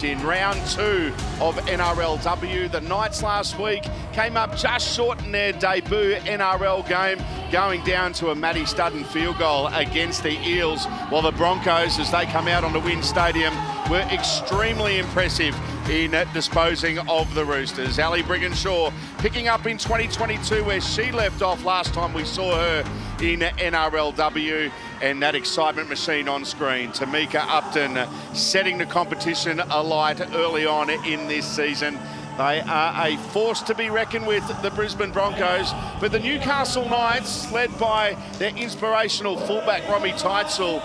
In round 2 of NRLW, the Knights last week came up just short in their debut NRL game, going down to a Matty Studden field goal against the Eels, while the Broncos, as they come out on the Wynn Stadium, were extremely impressive in disposing of the Roosters. Ali Brigginshaw picking up in 2022 where she left off last time we saw her in NRLW, and that excitement machine on screen. Tamika Upton setting the competition alight early on in this season. They are a force to be reckoned with, the Brisbane Broncos, but the Newcastle Knights, led by their inspirational fullback Romy Teitzel,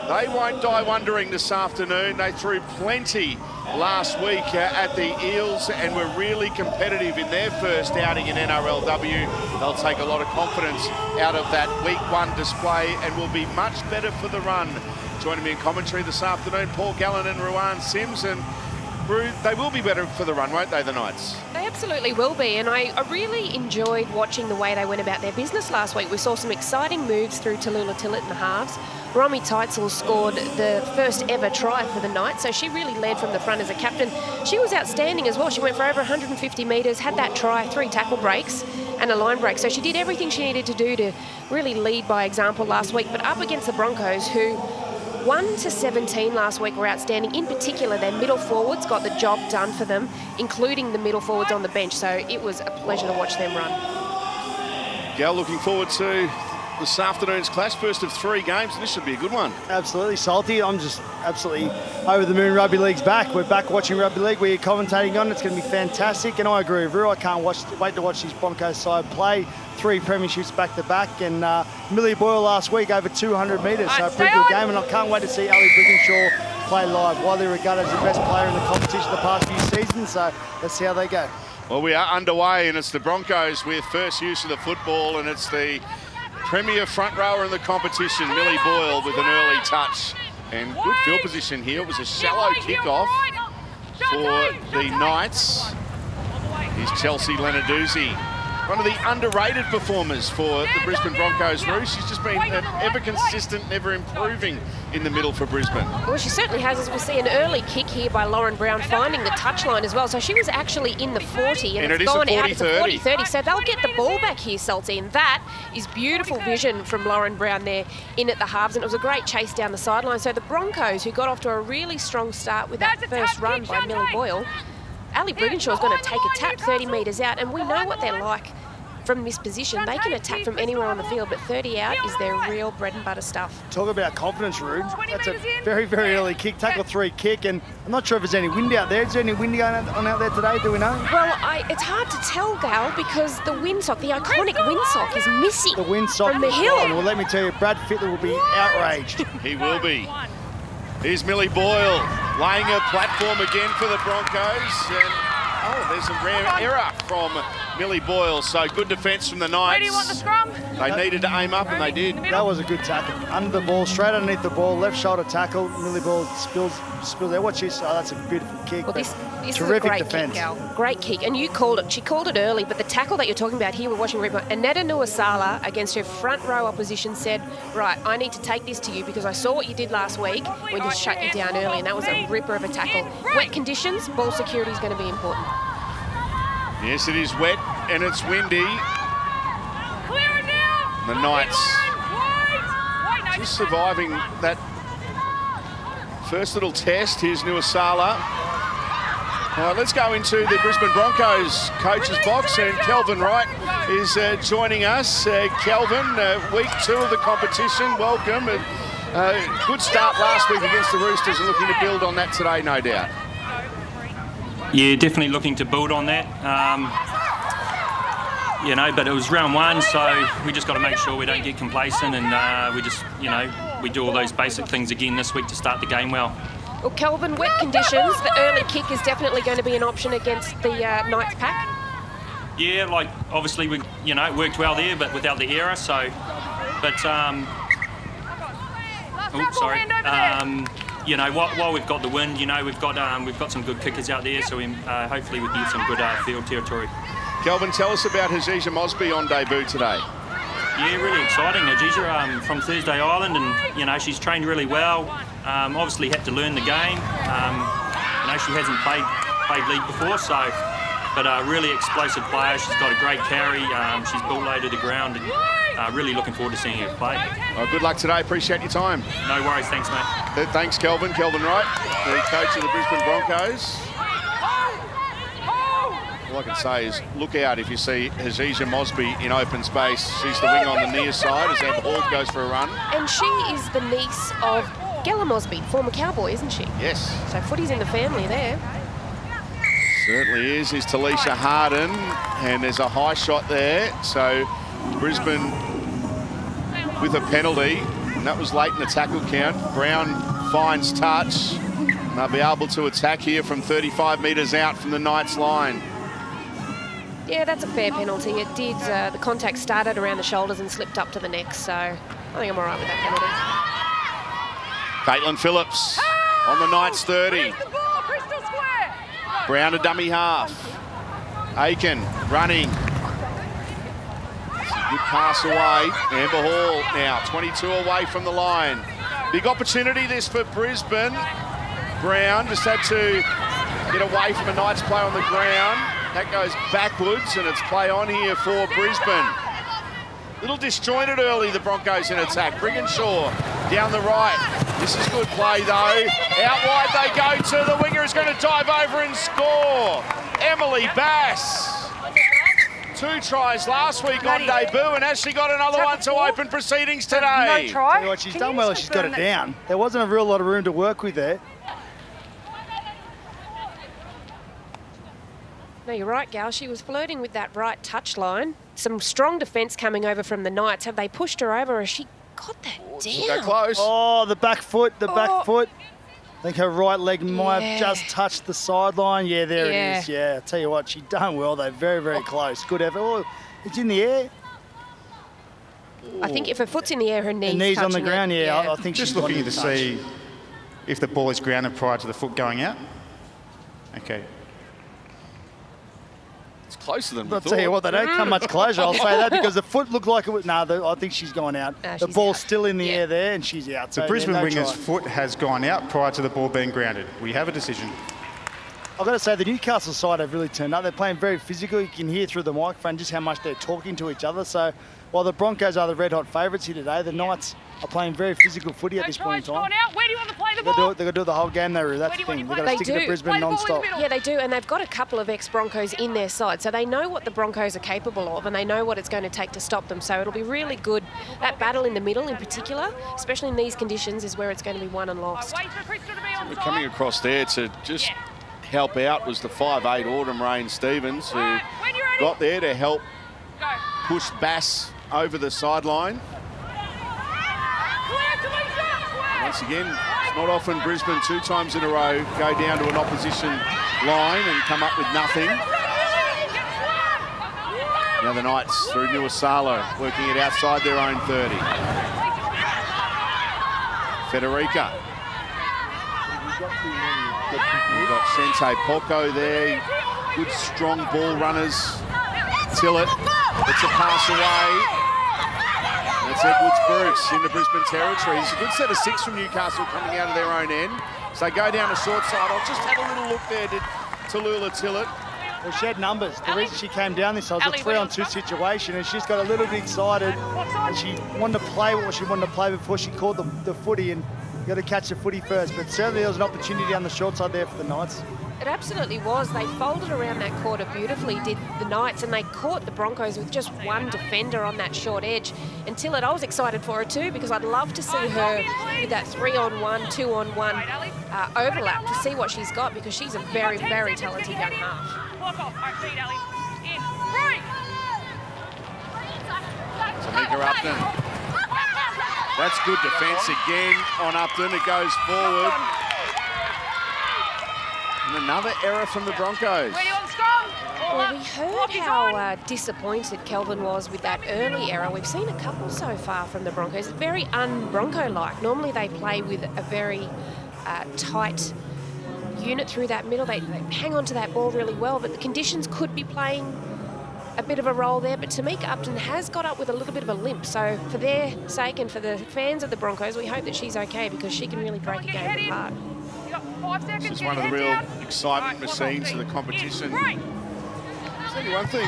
they won't die wondering this afternoon. They threw plenty last week at the Eels and were really competitive in their first outing in NRLW. They'll take a lot of confidence out of that week 1 display and will be much better for the run. Joining me in commentary this afternoon, Paul Gallen and Ruan Sims, and they will be better for the run, won't they, the Knights? They absolutely will be, and I really enjoyed watching the way they went about their business last week. We saw some exciting moves through Tallulah Tillett in the halves. Romy Teitzel scored the first ever try for the Knights, so she really led from the front as a captain. She was outstanding as well. She went for over 150 metres, had that try, 3 tackle breaks and a line break. So she did everything she needed to do to really lead by example last week. But up against the Broncos, who 1-17 last week were outstanding. In particular, their middle forwards got the job done for them, including the middle forwards on the bench. So it was a pleasure to watch them run. Gal, looking forward to this afternoon's clash, first of 3 games, and this should be a good one. Absolutely, Salty. I'm just absolutely over the moon. Rugby League's back. We're back watching Rugby League. We're commentating on it. It's going to be fantastic, and I agree with Ru. I can't wait to watch this Broncos side play. 3 premierships back to back, and Millie Boyle last week over 200 metres, so a pretty good game, and I can't wait to see Ali Brigginshaw play live. Widely regarded as the best player in the competition the past few seasons, so let's see how they go. Well, we are underway, and it's the Broncos with first use of the football, and it's the premier front rower in the competition, Millie Boyle, with an early touch. And good field position here. It was a shallow kickoff for the Knights. Here's Chelsea Lenarduzzi, one of the underrated performers for the Brisbane Broncos, Ruth. She's just been ever consistent, never improving in the middle for Brisbane. Well, she certainly has, as we see an early kick here by Lauren Brown, finding the touchline as well. So she was actually in the 40, and it's gone out to 40-30. So they'll get the ball back here, Salty, and that is beautiful vision from Lauren Brown there in at the halves, and it was a great chase down the sideline. So the Broncos, who got off to a really strong start with that first run by Millie Boyle, Ali Brigginshaw is going to take a tap 30 metres out, and we know what they're like from this position. They can attack from anywhere on the field, but 30 out is their real bread and butter stuff. Talk about confidence, Rude. That's a very, very early kick, tackle 3 kick, and I'm not sure if there's any wind out there. Is there any wind going on out there today? Do we know? Well, it's hard to tell, Gal, because the windsock, the iconic windsock, is missing the windsock from the hill. Well, let me tell you, Brad Fittler will be outraged. He will be. Here's Millie Boyle laying a platform again for the Broncos. And there's a rare error from Millie Boyle, so good defence from the Knights. Where do you want the scrum? They needed to aim up, and they did. That was a good tackle. Under the ball, straight underneath the ball, left shoulder tackle. Millie Boyle spills there. Watch this. Oh, that's a beautiful kick. Well, this terrific is a great defence. Kick, Gal. Great kick. And you called it. She called it early, but the tackle that you're talking about here, we're watching replay. Aneta Nuasala against her front row opposition said, right, I need to take this to you because I saw what you did last week when you shut you down early, and that was a ripper of a tackle. Wet conditions, ball security is going to be important. Yes, it is wet and it's windy. The Knights just surviving that first little test. Here's Nuasala. Let's go into the Brisbane Broncos coach's box, and Kelvin Wright is joining us. Kelvin, week 2 of the competition, welcome. Good start last week against the Roosters and looking to build on that today, no doubt. Yeah, definitely looking to build on that. But it was round 1, so we just got to make sure we don't get complacent, and we just, we do all those basic things again this week to start the game well. Well, Kelvin, wet conditions, the early kick is definitely going to be an option against the Knights pack. Yeah, obviously we, it worked well there, but without the error. So, but while we've got the wind, we've got some good kickers out there, so we hopefully we get some good field territory. Kelvin, tell us about Aziza Mosby on debut today. Yeah, really exciting. Aziza from Thursday Island, and she's trained really well. Obviously had to learn the game. know, she hasn't played league before, so, but a really explosive player. She's got a great carry. She's built low to the ground, and really looking forward to seeing her play. Well, good luck today. Appreciate your time. No worries. Thanks, mate. Thanks, Kelvin. Kelvin Wright, the coach of the Brisbane Broncos. All I can say is look out if you see Hazija Mosby in open space. She's the wing on the near side as Amber Hall goes for a run. And she is the niece of Gella Mosby, former Cowboy, isn't she? Yes. So footy's in the family there. Certainly is Talisha Harden, and there's a high shot there. So Brisbane with a penalty, and that was late in the tackle count. Brown finds touch, and they'll be able to attack here from 35 metres out from the Knights line. Yeah, that's a fair penalty. It did, the contact started around the shoulders and slipped up to the neck, so I think I'm all right with that penalty. Caitlin Phillips on the Knights 30. Brown to dummy half. Aiken running. Good pass away. Amber Hall now 22 away from the line. Big opportunity this for Brisbane. Brown just had to get away from a Knights player on the ground. That goes backwards, and it's play on here for Brisbane. Little disjointed early, the Broncos in attack. Brigginshaw down the right. This is good play, though. Out wide they go to. The winger is going to dive over and score. Emily Bass. 2 tries last week on debut, and has she got another one to open proceedings today? No try. Tell you what, she's done well. She's got it down. There wasn't a real lot of room to work with there. No, you're right, Gal. She was flirting with that right touch line. Some strong defence coming over from the Knights. Have they pushed her over, or has she got that down? Go close. Oh, the back foot, back foot. I think her right leg might have just touched the sideline. Yeah, there it is. Yeah, I tell you what, she done well, though. Very, very close. Good effort. Oh, it's in the air. I think if her foot's in the air, her knee's Her knee's on the touching ground, it. yeah. I think Just she's looking got to touch. see if the ball is grounded prior to the foot going out. Okay. It's closer than we I'll thought. tell you what, they don't come much closer. I'll say that because the foot looked like it was. No, I think she's gone out. No, the she's ball's out. still in the Yeah. air there, and she's out. So The Brisbane no winger's try. foot has gone out prior to the ball being grounded. We have a decision. I've got to say, the Newcastle side have really turned up. They're playing very physical. You can hear through the microphone just how much they're talking to each other. So while the Broncos are the red-hot favourites here today, the Knights are playing very physical footy at this point in time. Out. Where do you want to play the They've ball? got to do it the whole game, though, Roo. That's Where the do you want thing. to They've got play? to They stick to do. Brisbane Play the ball in the non-stop. middle. Yeah, they do, and they've got a couple of ex-Broncos in their side, so they know what the Broncos are capable of, and they know what it's going to take to stop them. So it'll be really good. That battle in the middle, in particular, especially in these conditions, is where it's going to be won and lost. Wait for Crystal to be on We're coming across there to just help out was the 5'8" Autumn Rain Stevens, who When you're ready, got there to help go. push Bass over the sideline. Clear, Talisha! Once again, it's not often Brisbane 2 times in a row go down to an opposition line and come up with nothing. Now the Knights through Nuasalo, working it outside their own 30. Federica. We've got Sente Poco there. Good strong ball runners. Tillett. It's a pass away. That's Edwards Bruce into Brisbane territory. There's a good set of 6 from Newcastle coming out of their own end. So they go down the short side. I'll just have a little look there to Tallulah Tillett. Well, she had numbers. The reason she came down this was a Ali, 3-on-2 situation, and she's got a little bit excited, and she wanted to play what she wanted to play before she caught the footy, and you got to catch the footy first. But certainly there was an opportunity down the short side there for the Knights. It absolutely was. They folded around that quarter beautifully, did the Knights, and they caught the Broncos with just one defender on that short edge. And Tillett, I was excited for her too, because I'd love to see her with that 3-on-1, 2-on-1 overlap to see what she's got, because she's a very, very talented young half. Block off. All right, feed, Ali. In. Break. Tamika Upton. That's good defence again on Upton. It goes forward. And another error from the Broncos. Ready on strong. Well, we heard how disappointed Kelvin was with that early error. We've seen a couple so far from the Broncos. It's very un-Bronco-like. Normally they play with a very tight unit through that middle. They hang on to that ball really well, but the conditions could be playing a bit of a role there. But Tamika Upton has got up with a little bit of a limp. So for their sake and for the fans of the Broncos, we hope that she's okay, because she can really break a game apart. got 5 seconds. This is Get one of the your real head down. excitement Right, machines of the in, competition. break. There's only one thing,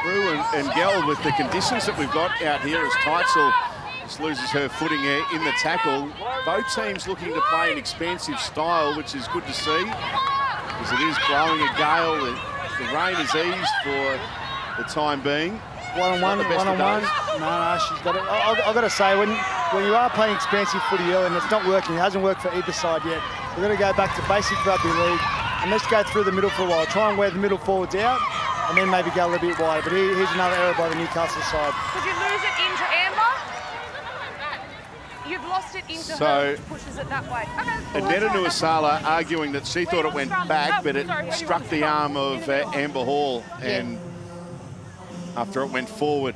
Rue and Gel, with the conditions that we've got out here as Teitzel just loses her footing in the tackle. Both teams looking to play an expansive style, which is good to see, because it is blowing a gale. The rain has eased for the time being. One-on-one. No, she's got it. I've got to say, when you are playing expansive footy early and it's not working, it hasn't worked for either side yet, we've got to go back to basic rugby league and let's go through the middle for a while. Try and wear the middle forwards out and then maybe go a little bit wider. But here's another error by the Newcastle side. Could you lose it into Amber? You've lost it into her, which pushes it that way. Okay. Aneta Nuasala arguing that she thought it went back, but it struck the arm of Amber Hall, and after it went forward.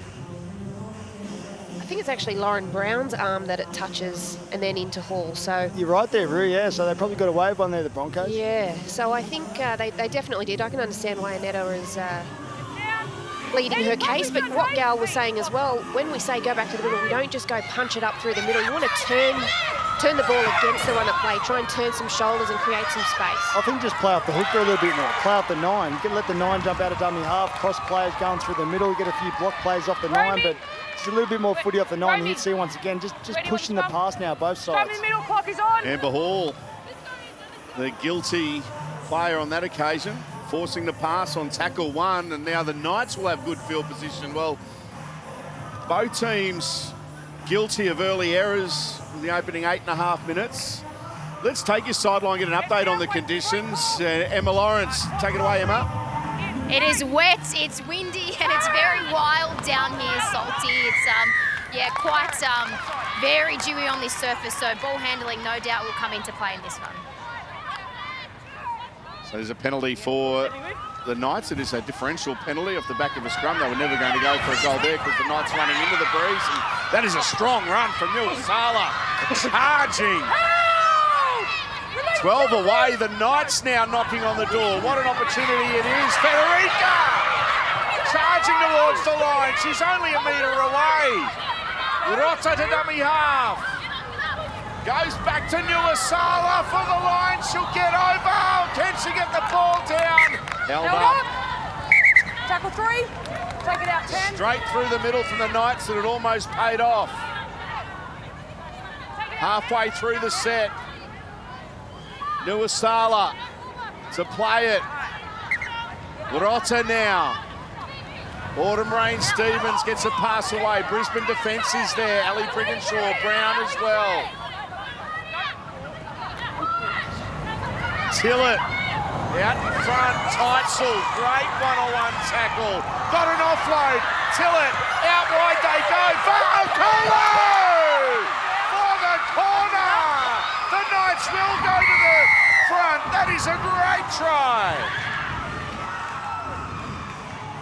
I think it's actually Lauren Brown's arm that it touches and then into Hall. So You're right there, Rue, yeah. So they probably got away with one there, the Broncos. yeah, so I think they definitely did. I can understand why Aneta is pleading her case, but what Gal was saying as well, when we say go back to the middle, we don't just go punch it up through the middle. You want to turn the ball against the run of play, try and turn some shoulders and create some space. I think just play off the hooker a little bit more. Play off the 9. You can let the 9 jump out of dummy half, cross players going through the middle, get a few block plays off the 9, but just a little bit more footy off the 9. And you'd see once again, just pushing the pass now, both sides. Coming middle, clock is on. Amber Hall, the guilty player on that occasion, forcing the pass on tackle 1, and now the Knights will have good field position. Well, both teams guilty of early errors in the opening 8.5 minutes. Let's take your sideline, get an update on the conditions. Emma Lawrence, take it away, Emma. It is wet, it's windy, and it's very wild down here, Salty. It's quite very dewy on this surface, so ball handling no doubt will come into play in this one. So there's a penalty for the Knights. It is a differential penalty off the back of a scrum. They were never going to go for a goal there because the Knights running into the breeze. And that is a strong run from Nuasala. Charging. 12 away. The Knights now knocking on the door. What an opportunity it is. Federica charging towards the line. She's only a metre away. Rota to dummy half. Goes back to Nuasala for the line. She'll get over. Can she get the ball down? Held up. Tackle 3. Take it out 10. Straight through the middle from the Knights, and it almost paid off. Halfway through the set. Nuasala to play it. Rota now. Autumn Rain Stevens gets a pass away. Brisbane defence is there. Ali Brigginshaw, Brown as well. Tillett out in front. Teitzel, great one-on-one tackle. Got an offload. Tillett, out wide they go. Vaokolo for the corner. The Knights will go to the front. That is a great try.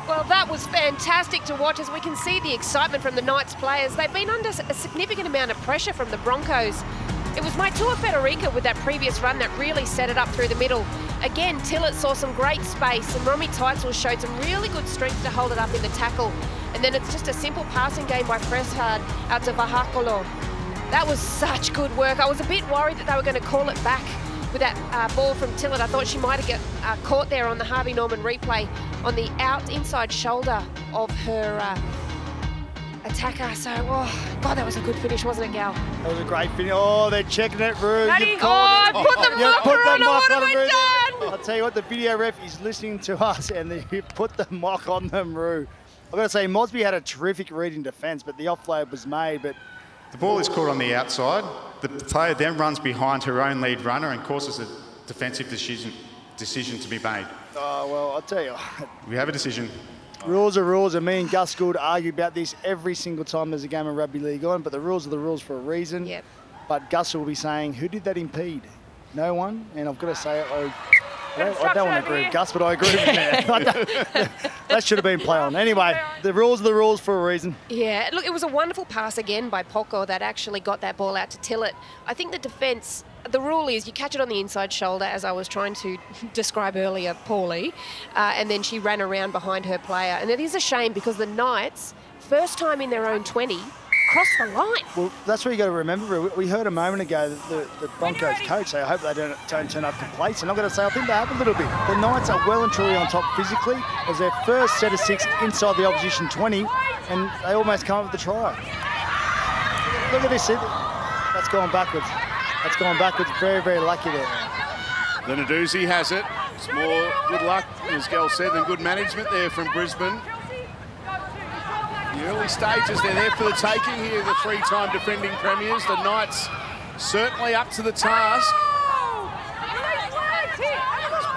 Well, that was fantastic to watch as we can see the excitement from the Knights players. They've been under a significant amount of pressure from the Broncos. It was Maitua Federica with that previous run that really set it up through the middle. Again, Tillett saw some great space and Romy Teitzel showed some really good strength to hold it up in the tackle. And then it's just a simple passing game by Freshard out to Vaokolo. That was such good work. I was a bit worried that they were going to call it back with that ball from Tillett. I thought she might have got caught there on the Harvey Norman replay on the inside shoulder of her attacker. So, oh, God, that was a good finish, wasn't it, Gal? That was a great finish. Oh, they're checking it, Rue. Maddie, You've called it. put the marker on it. What have I done? I'll tell you what, the video ref is listening to us and they put the mock on them, Rue. I've got to say, Mosby had a terrific read in defence, but the offload was made. But The ball is caught on the outside. The player then runs behind her own lead runner and causes a defensive decision to be made. Oh, well, I'll tell you. We have a decision. Rules are rules, and me and Gus Gould argue about this every single time there's a game of rugby league on, but the rules are the rules for a reason. Yep. But Gus will be saying, who did that impede? No one. And I've got to say, I don't want to agree with Gus, but I agree with him. That should have been play on. Anyway, the rules are the rules for a reason. Yeah, look, it was a wonderful pass again by Poco that actually got that ball out to Tillett. I think the defence, the rule is you catch it on the inside shoulder, as I was trying to describe earlier poorly, and then she ran around behind her player. And it is a shame because the Knights, first time in their own 20, cross the line. Well, that's what you got to remember. We heard a moment ago that the Broncos coach say, I hope they don't turn up complacent. I'm going to say, I think they have a little bit. The Knights are well and truly on top physically. It was their first set of 6 inside the opposition 20, and they almost come up with the try. Look at this. That's going backwards. That's going backwards. Very, very lucky there. Lenarduzzi has it. It's more good luck, as Gal said, than good management there from Brisbane. The early stages, they're there for the taking here, the 3-time defending premiers. The Knights certainly up to the task.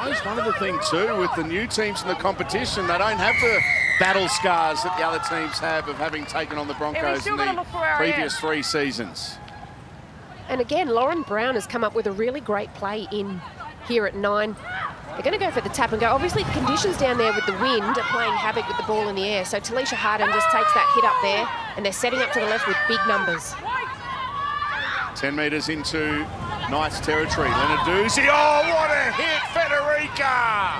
I suppose one of the things too with the new teams in the competition, they don't have the battle scars that the other teams have of having taken on the Broncos in the previous 3 seasons. And again, Lauren Brown has come up with a really great play in here at 9. They're going to go for the tap and go. Obviously, the conditions down there with the wind are playing havoc with the ball in the air. So Talisha Harden just takes that hit up there, and they're setting up to the left with big numbers. 10 metres into Knights territory. Lenarduzzi, oh, what a hit, Federica!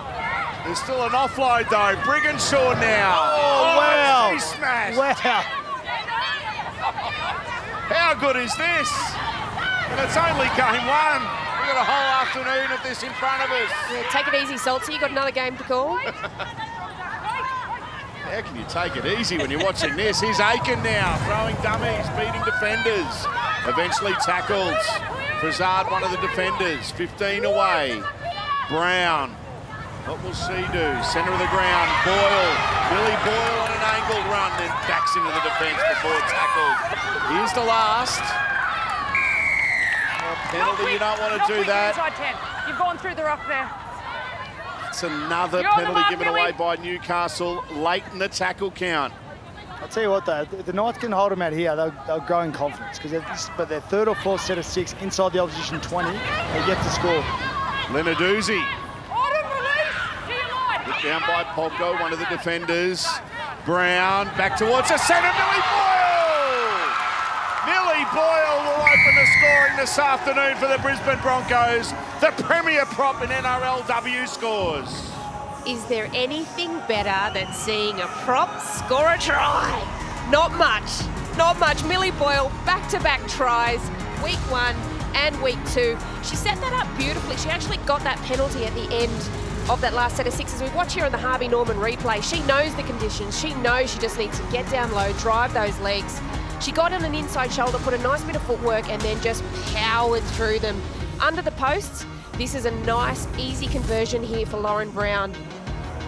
There's still an offload, though. Brigginshaw now. Oh, wow. She smashed. Wow. How good is this? And it's only game 1. We've got a whole afternoon of this in front of us. Yeah, take it easy, Salty. You've got another game to call. How can you take it easy when you're watching this? Here's Aiken now, throwing dummies, beating defenders. Eventually tackled. Brizard, one of the defenders. 15 away. Brown. What will she do? Centre of the ground. Boyle. Billy Boyle on an angled run, then backs into the defence before tackled. Here's the last. Penalty, you don't want to do that. Inside 10. You've gone through the rock there. It's another penalty given away by Newcastle late in the tackle count. I'll tell you what, though, the Knights can hold them out here. They'll grow in confidence because but their 3rd or 4th set of 6 inside the opposition 20, they get to score. Lenarduzzi. Put down by Polko, one of the defenders. Brown back towards the centre. Millie Boyle! Millie Boyle will open the scoring this afternoon for the Brisbane Broncos. The premier prop in NRLW scores. Is there anything better than seeing a prop score a try? Not much. Not much. Millie Boyle, back-to-back tries, week 1 and week 2. She set that up beautifully. She actually got that penalty at the end of that last set of 6. As we watch here on the Harvey Norman replay, she knows the conditions. She knows she just needs to get down low, drive those legs. She got on an inside shoulder, put a nice bit of footwork, and then just powered through them. Under the posts, this is a nice, easy conversion here for Lauren Brown.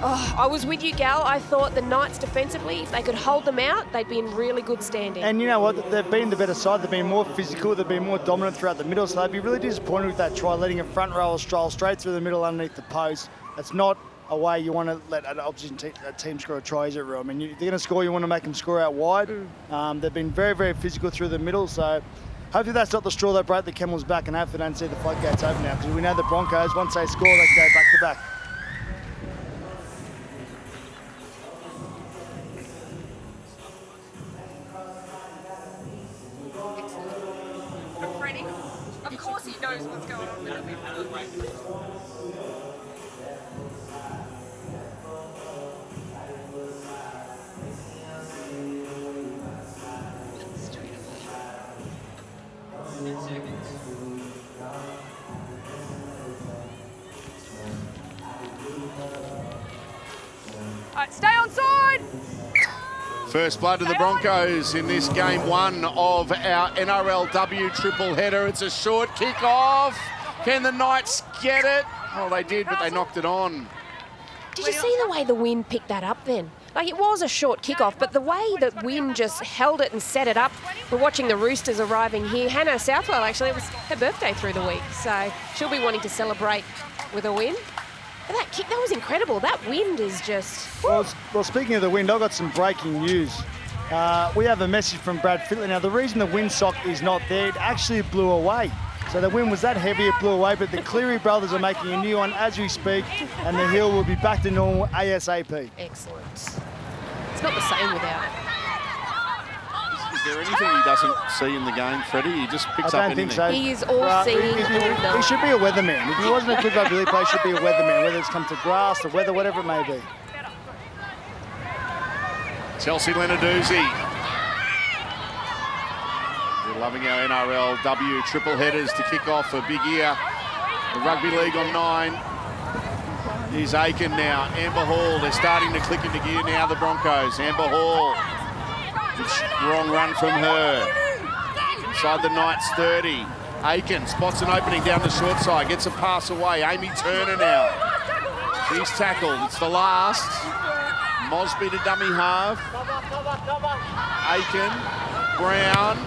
Oh, I was with you, Gal. I thought the Knights defensively, if they could hold them out, they'd be in really good standing. And you know what? They've been the better side. They've been more physical. They've been more dominant throughout the middle. So they'd be really disappointed with that try, letting a front rower stroll straight through the middle underneath the post. That's not a way you want to let an opposition team score a try, is it, Ro? I mean, they're going to score, you want to make them score out wide. They've been very, very physical through the middle. So hopefully that's not the straw that broke the camel's back, and hopefully they don't see the floodgates open now, because we know the Broncos, once they score, they can go back to back. Of course he knows what's going on. All right, stay on side. First blood of the Broncos in this game 1 of our NRLW triple header. It's a short kick off. Can the Knights get it? Oh, they did, but they knocked it on. Did you see the way the wind picked that up then? Like, it was a short kickoff, but the way that wind just held it and set it up. We're watching the Roosters arriving here. Hannah Southwell, actually, it was her birthday through the week, so she'll be wanting to celebrate with a win. But that kick, that was incredible. That wind is just... Well, speaking of the wind, I've got some breaking news. We have a message from Brad Fittler. Now, the reason the windsock is not there, it actually blew away. So the wind was that heavy, it blew away, but the Cleary brothers are making a new one as we speak, and the hill will be back to normal ASAP. Excellent. It's not the same without it. Is there anything he doesn't see in the game, Freddie? He just picks up anything. I don't think so. He is all seeing. He should be a weatherman. If he wasn't a good rugby league player, he should be a weatherman, whether it's come to grass, the weather, whatever it may be. Chelsea Lenarduzzi. We're loving our NRLW triple headers to kick off a big year. The Rugby League on 9. Here's Aiken now. Amber Hall, they're starting to click into gear now, the Broncos. Amber Hall, good strong run from her. Inside the Knights 30. Aiken spots an opening down the short side, gets a pass away. Amy Turner now. She's tackled, it's the last. Mosby to dummy half. Aiken, Brown,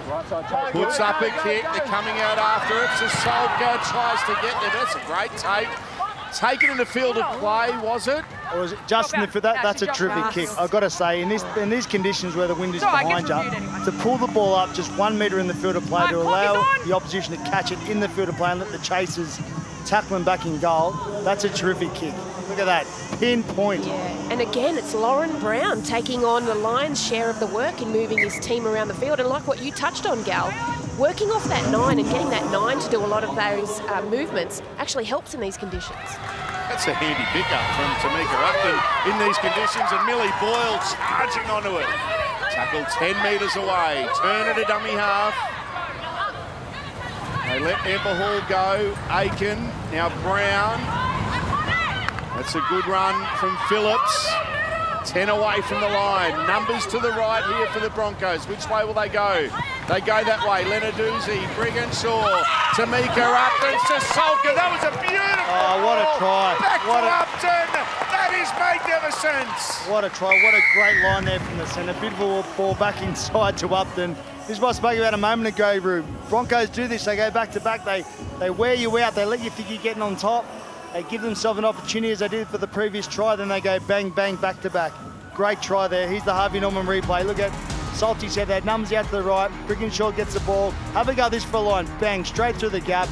puts up a kick, they're coming out after it. Sasolka tries to get there, that's a great take. Taken in the field of play, was it? Or was it just in the field? That's a terrific kick. I've got to say, in these conditions where the wind is behind you, to pull the ball up just 1 metre in the field of play, to allow the opposition to catch it in the field of play and let the chasers tackle them back in goal, that's a terrific kick. Look at that, pinpoint. Yeah, and again, it's Lauren Brown taking on the lion's share of the work in moving his team around the field. And like what you touched on, Gal, working off that 9 and getting that 9 to do a lot of those movements actually helps in these conditions. That's a handy pickup from Tamika Upton in these conditions, and Millie Boyle charging onto it. Tackle 10 metres away, turn it a dummy half. They let Amber Hall go. Aiken, now Brown. That's a good run from Phillips. 10 away from the line. Numbers to the right here for the Broncos. Which way will they go? They go that way. Lenarduzzi, Brigginshaw, Tamika Upton, Sasolka. That was a beautiful what a try. Back to Upton. That is magnificent. What a try. What a great line there from the centre. Beautiful ball back inside to Upton. This is what I spoke about a moment ago, Rube. Broncos do this. They go back to back. They wear you out. They let you think you're getting on top. They give themselves an opportunity as they did for the previous try. Then they go bang, bang, back to back. Great try there. Here's the Harvey Norman replay. Look at Salty said that. Numbers out to the right. Brigginshaw gets the ball. Have a go this for a line. Bang, straight through the gap.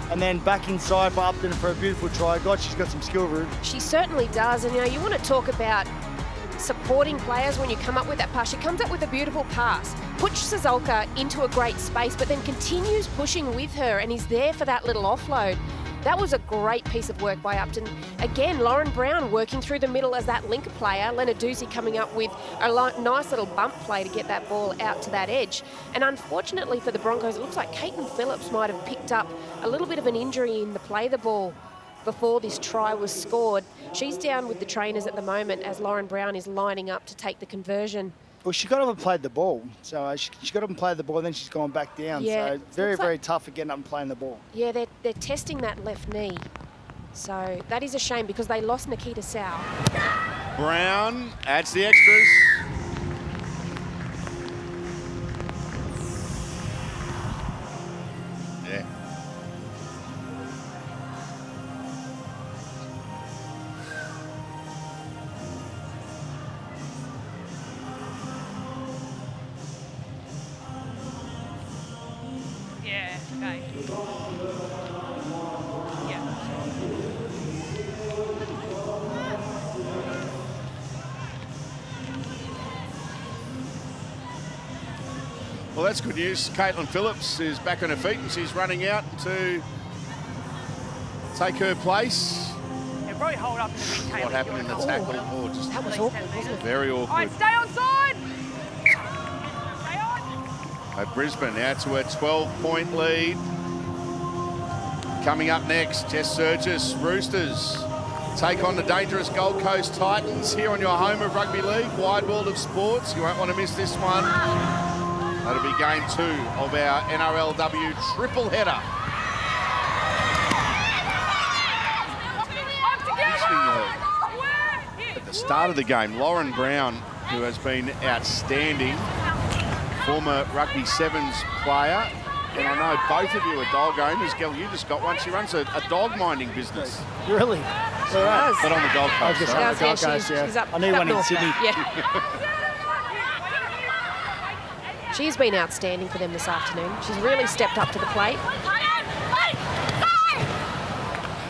And then back inside for Upton for a beautiful try. God, she's got some skill, Rube. She certainly does. And, you want to talk about supporting players when you come up with that pass. She comes up with a beautiful pass, puts Sasolka into a great space, but then continues pushing with her, and he's there for that little offload. That was a great piece of work by Upton. Again, Lauren Brown working through the middle as that link player. Lenarduzzi coming up with a nice little bump play to get that ball out to that edge. And unfortunately for the Broncos, it looks like Caitlin Phillips might have picked up a little bit of an injury in the play the ball before this try was scored. She's down with the trainers at the moment as Lauren Brown is lining up to take the conversion. Well, she got up and played the ball. So she got up and played the ball, and then she's gone back down. Yeah, so very, very tough for getting up and playing the ball. Yeah, they're testing that left knee. So that is a shame because they lost Nikita Sau. Brown adds the extras. Yeah. Yeah, okay. Yeah. Well, that's good news. Caitlin Phillips is back on her feet and she's running out to take her place. Yeah, probably hold up in the wind, Kaylee. What happened in the tackle? Oh, just That was awkward, wasn't it? very All right, awkward. stay on side. Stay on. Brisbane now to a 12-point lead. Coming up next, Jess Surgis, Roosters take on the dangerous Gold Coast Titans here on your home of rugby league, wide world of sports. You won't want to miss this one. That'll be game 2 of our NRLW triple header. At the start of the game, Lauren Brown, who has been outstanding, former Rugby Sevens player, and I know both of you are dog owners. Gal, you just got one. She runs a dog minding business. Really? She does. But on the Gold I was Coast. just right? on the Gold Coast, she's up I need one in north Sydney. now. Yeah. She's been outstanding for them this afternoon. She's really stepped up to the plate.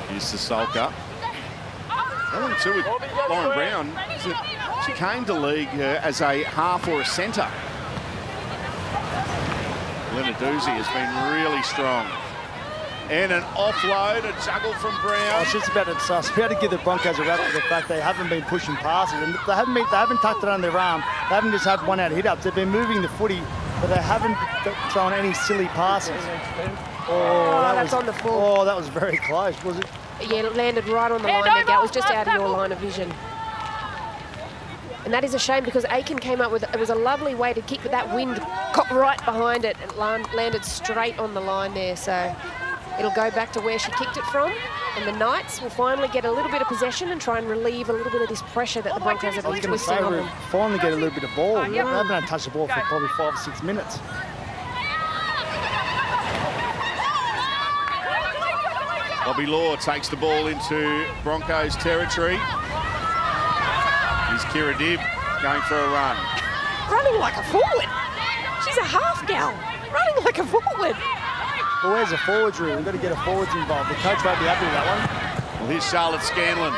Here's Sasolka. The one too with Lauren Brown is that she came to league as a half or a centre. Lenarduzzi has been really strong. And an offload, a juggle from I Brown. was just about to give the Broncos a rap for the fact they haven't been pushing passes, and they haven't tucked it under their arm. They haven't just had one out hit ups. They've been moving the footy but they haven't thrown any silly passes. That's on the full. Oh, that was very close, was it? Yeah, it landed right on the line there, Gal. It was just out of your line of vision. And that is a shame because Aiken came up with, it was a lovely way to kick, but that wind got right behind it and landed straight on the line there. So it'll go back to where she kicked it from. And the Knights will finally get a little bit of possession and try and relieve a little bit of this pressure that the Broncos have been twisting on them. Finally get a little bit of ball. They haven't had touched the ball for probably 5 or 6 minutes. Bobby Law takes the ball into Broncos territory. Here's Kira Dibb going for a run. Running like a forward. She's a half gal. Running like a forward. Well, where's the forwards rule? We've got to get a forwards involved. The coach won't be happy with that one. Well, here's Charlotte Scanlon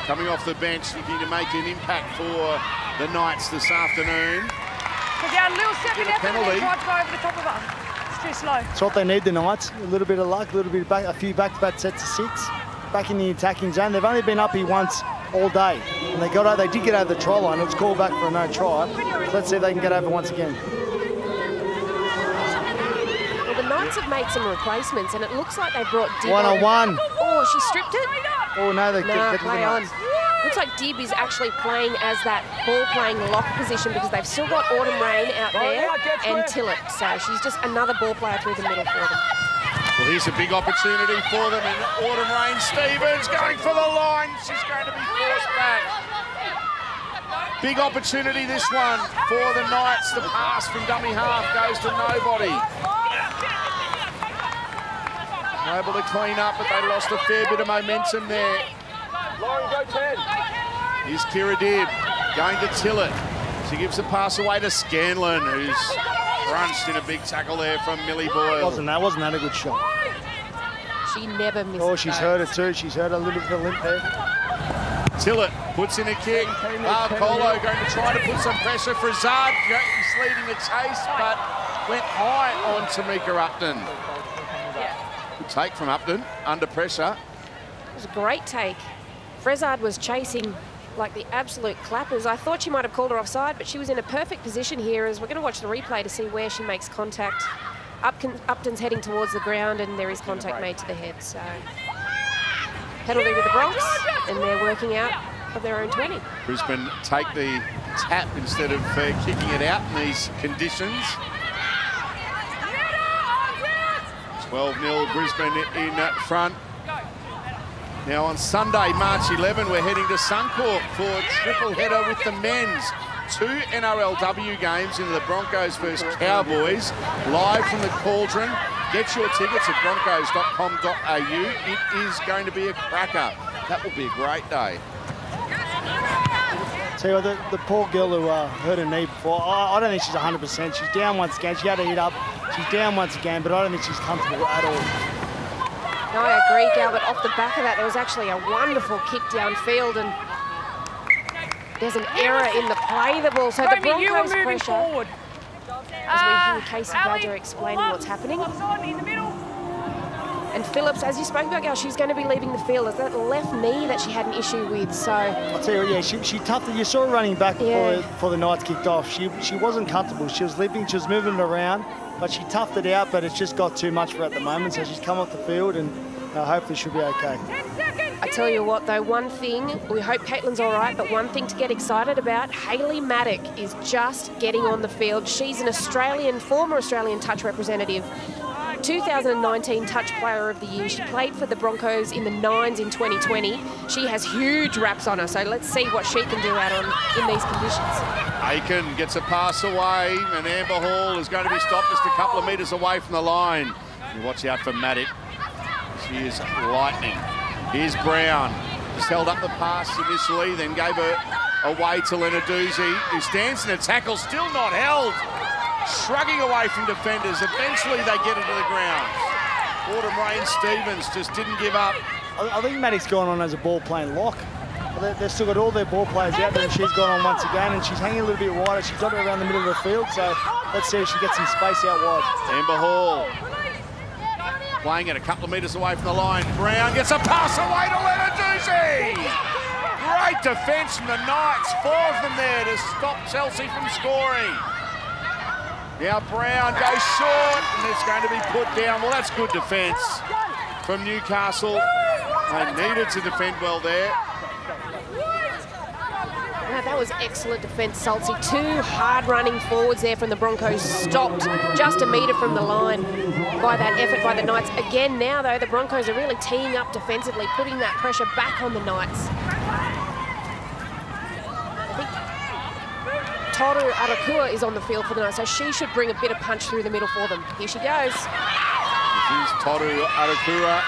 coming off the bench, looking to make an impact for the Knights this afternoon. Because they had a little second effort and they tried to go over the top of her. It's too slow. That's what they need, the Knights. A little bit of luck, a little bit of a few back-to-back sets of 6. Back in the attacking zone. They've only been up here once all day. And they did get over the try line. It was called back for a no try. So let's see if they can get over once again. Well, the Knights have made some replacements, and it looks like they brought Dibb One-on-one. Oh, she stripped it? Oh, no, they play on. Looks like Dibb is actually playing as that ball-playing lock position because they've still got Autumn Rain out there and Tillett. So she's just another ball player through the middle for them. Well, here's a big opportunity for them, and Autumn Rain Stevens going for the line. She's going to be forced back. Big opportunity, this one, for the Knights. The pass from dummy half goes to nobody. Able to clean up, but they lost a fair bit of momentum there. Lauren, go 10. Here's Kira Dibb going to Tillett. She gives the pass away to Scanlon, who's crunched in a big tackle there from Millie Boyle. Wasn't that a good shot? She never misses. Oh, she's hurt it too. She's hurt a little bit of limp there. Tillett puts in a kick. Colo going to try to put some pressure. Frazard is leading the chase, but went high on Tamika Upton. Good take from Upton, under pressure. It was a great take. Frazard was chasing like the absolute clappers. I thought she might have called her offside, but she was in a perfect position here as we're going to watch the replay to see where she makes contact. Upton's heading towards the ground and there is contact made to the head. So penalty to the Bronx and they're working out of their own 20. Brisbane take the tap instead of kicking it out in these conditions. 12-0 Brisbane in front. Now on Sunday, March 11, we're heading to Suncorp for a triple header with the men's. 2 NRLW games into the Broncos versus Cowboys, live from the Cauldron. Get your tickets at broncos.com.au. It is going to be a cracker. That will be a great day. See, the poor girl who hurt her knee before, I don't think she's 100%. She's down once again. She had to hit up. She's down once again, but I don't think she's comfortable at all. No, I agree, Gal, but off the back of that, there was actually a wonderful kick downfield, and there's an error in the play of the ball. So the Broncos pressure, forward. as we hear Casey Badger explaining what's happening. And Phillips, as you spoke about, Gal, she's going to be leaving the field. It's that left knee that she had an issue with, so... I'll tell you what, yeah, she toughed it. You saw her running back before the Knights kicked off. She wasn't comfortable. She was limping, she was moving it around, but she toughed it out, but it's just got too much for her at the moment, so she's come off the field and hopefully she'll be okay. I tell you what, though, one thing, we hope Caitlin's all right, but one thing to get excited about, Hayley Maddock is just getting on the field. She's an former Australian touch representative, 2019 Touch Player of the Year. She played for the Broncos in the 9s in 2020. She has huge raps on her, so let's see what she can do in these conditions. Aiken gets a pass away, and Amber Hall is going to be stopped just a couple of metres away from the line. You watch out for Maddock. She is lightning. Here's Brown. Just held up the pass initially, then gave her away to Lenarduzzi, who stands in a tackle, still not held. Shrugging away from defenders. Eventually they get it to the ground. Autumn Rain Stevens just didn't give up. I think Maddock's gone on as a ball-playing lock. They've still got all their ball players out there, and she's gone on once again, and she's hanging a little bit wider. She's got it around the middle of the field, so let's see if she gets some space out wide. Amber Hall playing it a couple of metres away from the line. Brown gets a pass away to Lenarduzzi. Great defence from the Knights. 4 of them there to stop Chelsea from scoring. Now Brown goes short, and it's going to be put down. Well, that's good defence from Newcastle. They needed to defend well there. Wow, that was excellent defence, Salty. 2 hard-running forwards there from the Broncos, stopped just a metre from the line by that effort by the Knights. Again, now, though, the Broncos are really teeing up defensively, putting that pressure back on the Knights. I think Toru Arakua is on the field for the Knights, so she should bring a bit of punch through the middle for them. Here she goes. This is Toru Arakua.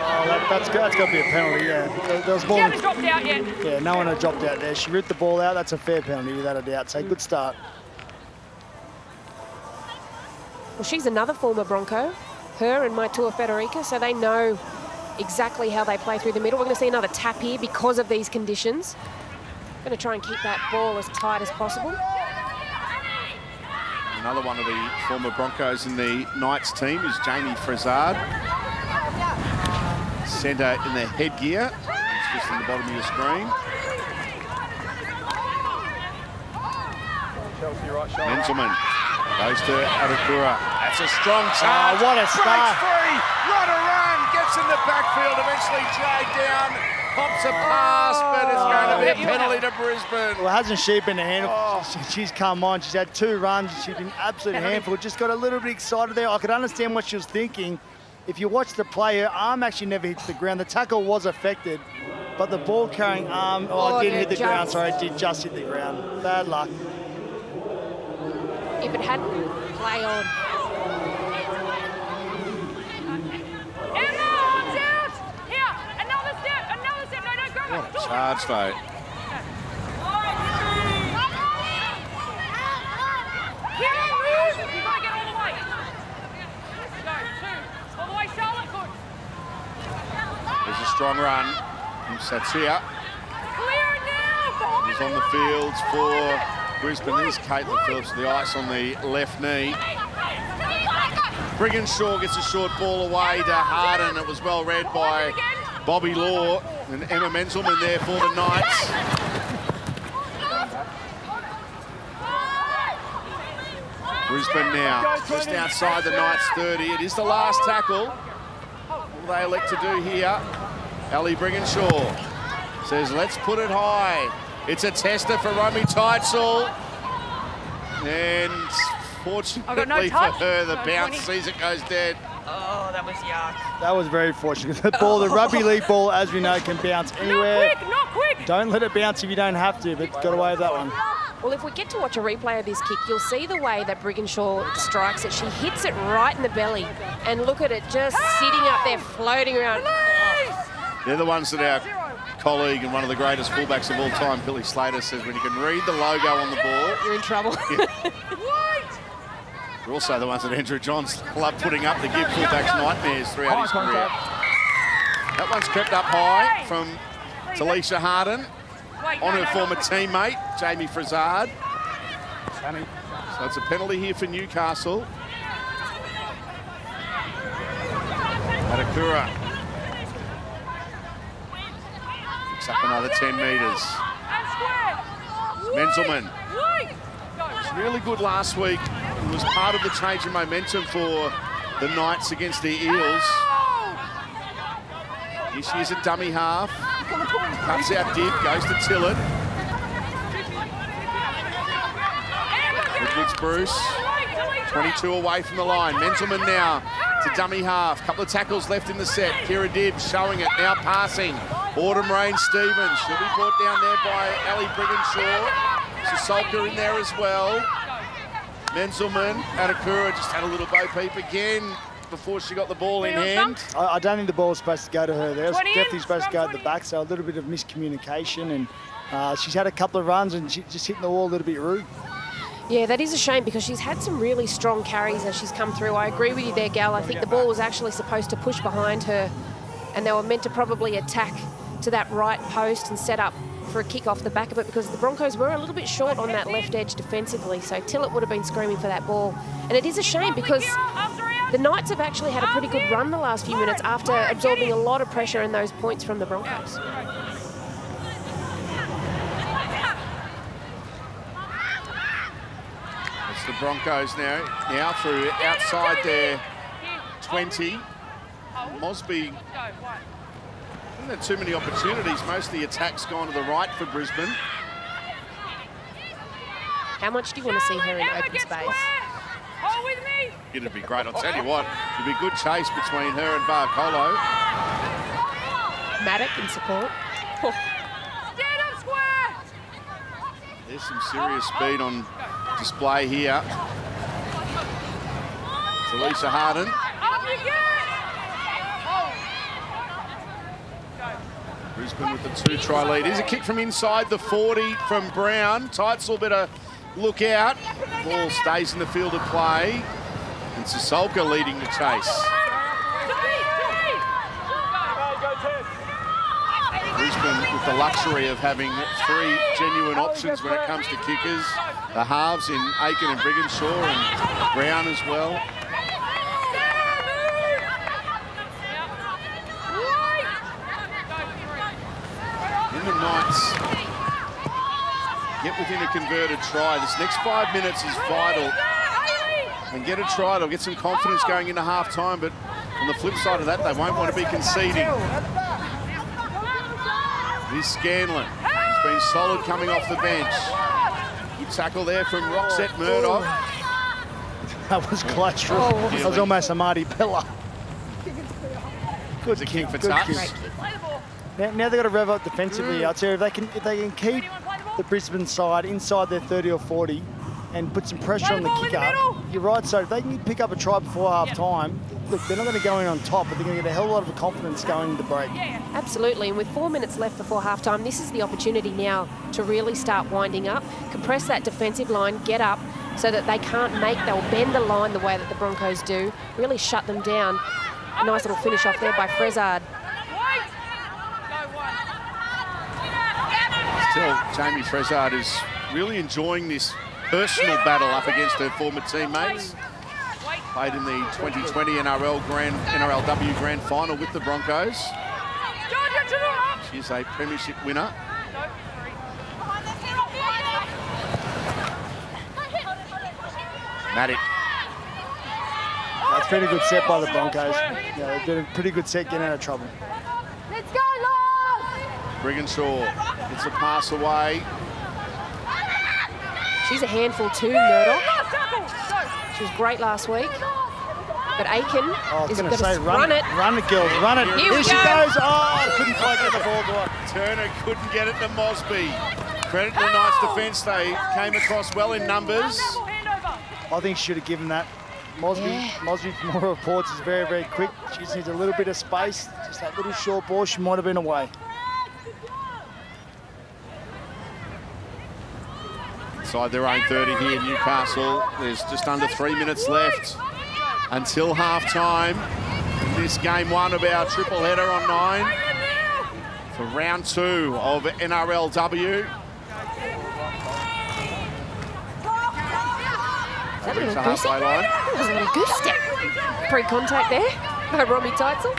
Oh, that's got to be a penalty, yeah. There was She hasn't dropped out yet. Yeah, no one had dropped out there. She ripped the ball out. That's a fair penalty without a doubt. So good start. Well, she's another former Bronco, her and Maitua Federica, so they know exactly how they play through the middle. We're going to see another tap here because of these conditions. Going to try and keep that ball as tight as possible. Another one of the former Broncos in the Knights team is Jamie Frazard. Centre in the headgear. It's just in the bottom of your screen. Menzelman goes to Arakura. That's a strong charge. Oh, what a start. Breaks free. What a run. Gets in the backfield. Eventually dragged down. Pops a pass, but it's going to be a penalty to Brisbane. Well, hasn't she been a handful? She's come on. She's had 2 runs. She's been an absolute handful. Just got a little bit excited there. I could understand what she was thinking. If you watch the play, her arm actually never hits the ground. The tackle was affected, but the ball carrying arm, it didn't hit the ground. Sorry, it did just hit the ground. Bad luck. If it hadn't, play on. Emma, arms out! Here, another step. No, don't go. What a charge, though. Here, move! You've got to get all the way. Go, 2. All the way, Charlotte, good. There's a strong run from Satia. Clear it now! He's on the fields for Brisbane. There's Caitlin Phillips with the ice on the left knee. Brigginshaw gets a short ball away to Harden. It was well read by Bobby Law and Emma Menzelman there for the Knights. Brisbane now just outside the Knights 30. It is the last tackle. What will they elect to do here? Ali Brigginshaw says, let's put it high. It's a tester for Romy Teitzel. And fortunately for her, the bounce sees it goes dead. Oh, that was yuck. That was very fortunate. The ball, the rugby league ball, as we know, can bounce anywhere. Not quick! Don't let it bounce if you don't have to, but got away with that one. Well, if we get to watch a replay of this kick, you'll see the way that Brigginshaw strikes it. She hits it right in the belly. And look at it just sitting up there, floating around. They're the ones that our colleague and one of the greatest fullbacks of all time, Billy Slater, says when you can read the logo on the ball, you're in trouble. They're also the ones that Andrew Johns love putting up to give fullbacks nightmares throughout his career. That one's crept up high from Talisha Harden on her former teammate, Jamie Frazard. So it's a penalty here for Newcastle. Arakura picks up another 10 metres. Menzelman. It's really good last week. It was part of the change in momentum for the Knights against the Eels. Here she is at dummy half. Cuts out dip, goes to Tillett. Edwards Bruce, 22 away from the line. Menzelman now to dummy half. Couple of tackles left in the set. Kira Dibbs showing it, now passing. Autumn Rain Stevens. She'll be brought down there by Ali Brigginshaw. Sasolka in there as well. Menzelman, Arakura just had a little bo peep again before she got the ball in hand. I don't think the ball was supposed to go to her there. It was definitely supposed to go at the back, so a little bit of miscommunication. And she's had a couple of runs and she's just hitting the wall a little bit rude. Yeah, that is a shame because she's had some really strong carries as she's come through. I agree with you there, Gal. I think the ball was actually supposed to push behind her and they were meant to probably attack to that right post and set up for a kick off the back of it because the Broncos were a little bit short on that left edge defensively. So Tillett would have been screaming for that ball. And it is a shame because the Knights have actually had a pretty good run the last few minutes after absorbing a lot of pressure and those points from the Broncos. It's the Broncos now through outside their 20. Mosby haven't had too many opportunities. Most of the attacks gone to the right for Brisbane. How much do you want to see her in open space? It'd be great. I'll tell you what, it'd be a good chase between her and Varcolo. Maddock in support. There's some serious speed on display here. Talisa Harden. Brisbane with the 2-try lead. Here's a kick from inside the 40 from Brown. Teitzel better look out. Ball stays in the field of play. And Sissoko leading the chase. Brisbane with the luxury of having 3 genuine options when it comes to kickers. The halves in Aiken and Brigginshaw and Brown as well. In the Knights get within a converted try. This next 5 minutes is vital. And get a try, they'll get some confidence going into half-time, but on the flip side of that, they won't want to be conceding. Here's Scanlon. He's been solid coming off the bench. Good tackle there from Roxette Murdoch. That was clutch. That was almost a Marty Pella. Good kick for good touch. kick. Now they've got to rev up defensively. I'd say if they can keep the Brisbane side inside their 30 or 40 and put some pressure on the kicker, you're right. So if they can pick up a try before half-time, look, they're not going to go in on top, but they're going to get a hell of a lot of confidence going into break. Absolutely, and with 4 minutes left before half-time, this is the opportunity now to really start winding up, compress that defensive line, get up so that they can't they'll bend the line the way that the Broncos do, really shut them down. A nice little finish off there by Frezard. Still, Jamie Frezard is really enjoying this personal battle up against her former teammates. Played in the 2020 NRLW Grand Final with the Broncos. She's a premiership winner. Maddock. That's been a good set by the Broncos. Yeah, they've been a pretty good set getting out of trouble. Let's go, Lars! Brigginshaw gets a pass away. She's a handful too, Murdoch. She was great last week. But Aiken is going to run it. Run it, girls, run it. Here she goes. Oh, couldn't quite get the ball to her. Turner couldn't get it to Mosby. Credit to the Knights defence. They came across well in numbers. I think she should have given that. Mosby, from all reports, is very, very quick. She just needs a little bit of space. Just that little short ball, she might have been away. Inside their own 30 here in Newcastle. There's just under 3 minutes left until half-time. This game 1 of our triple header on 9 for round 2 of NRLW. That was a little goose step. Pre-contact there by Romy Teitzel.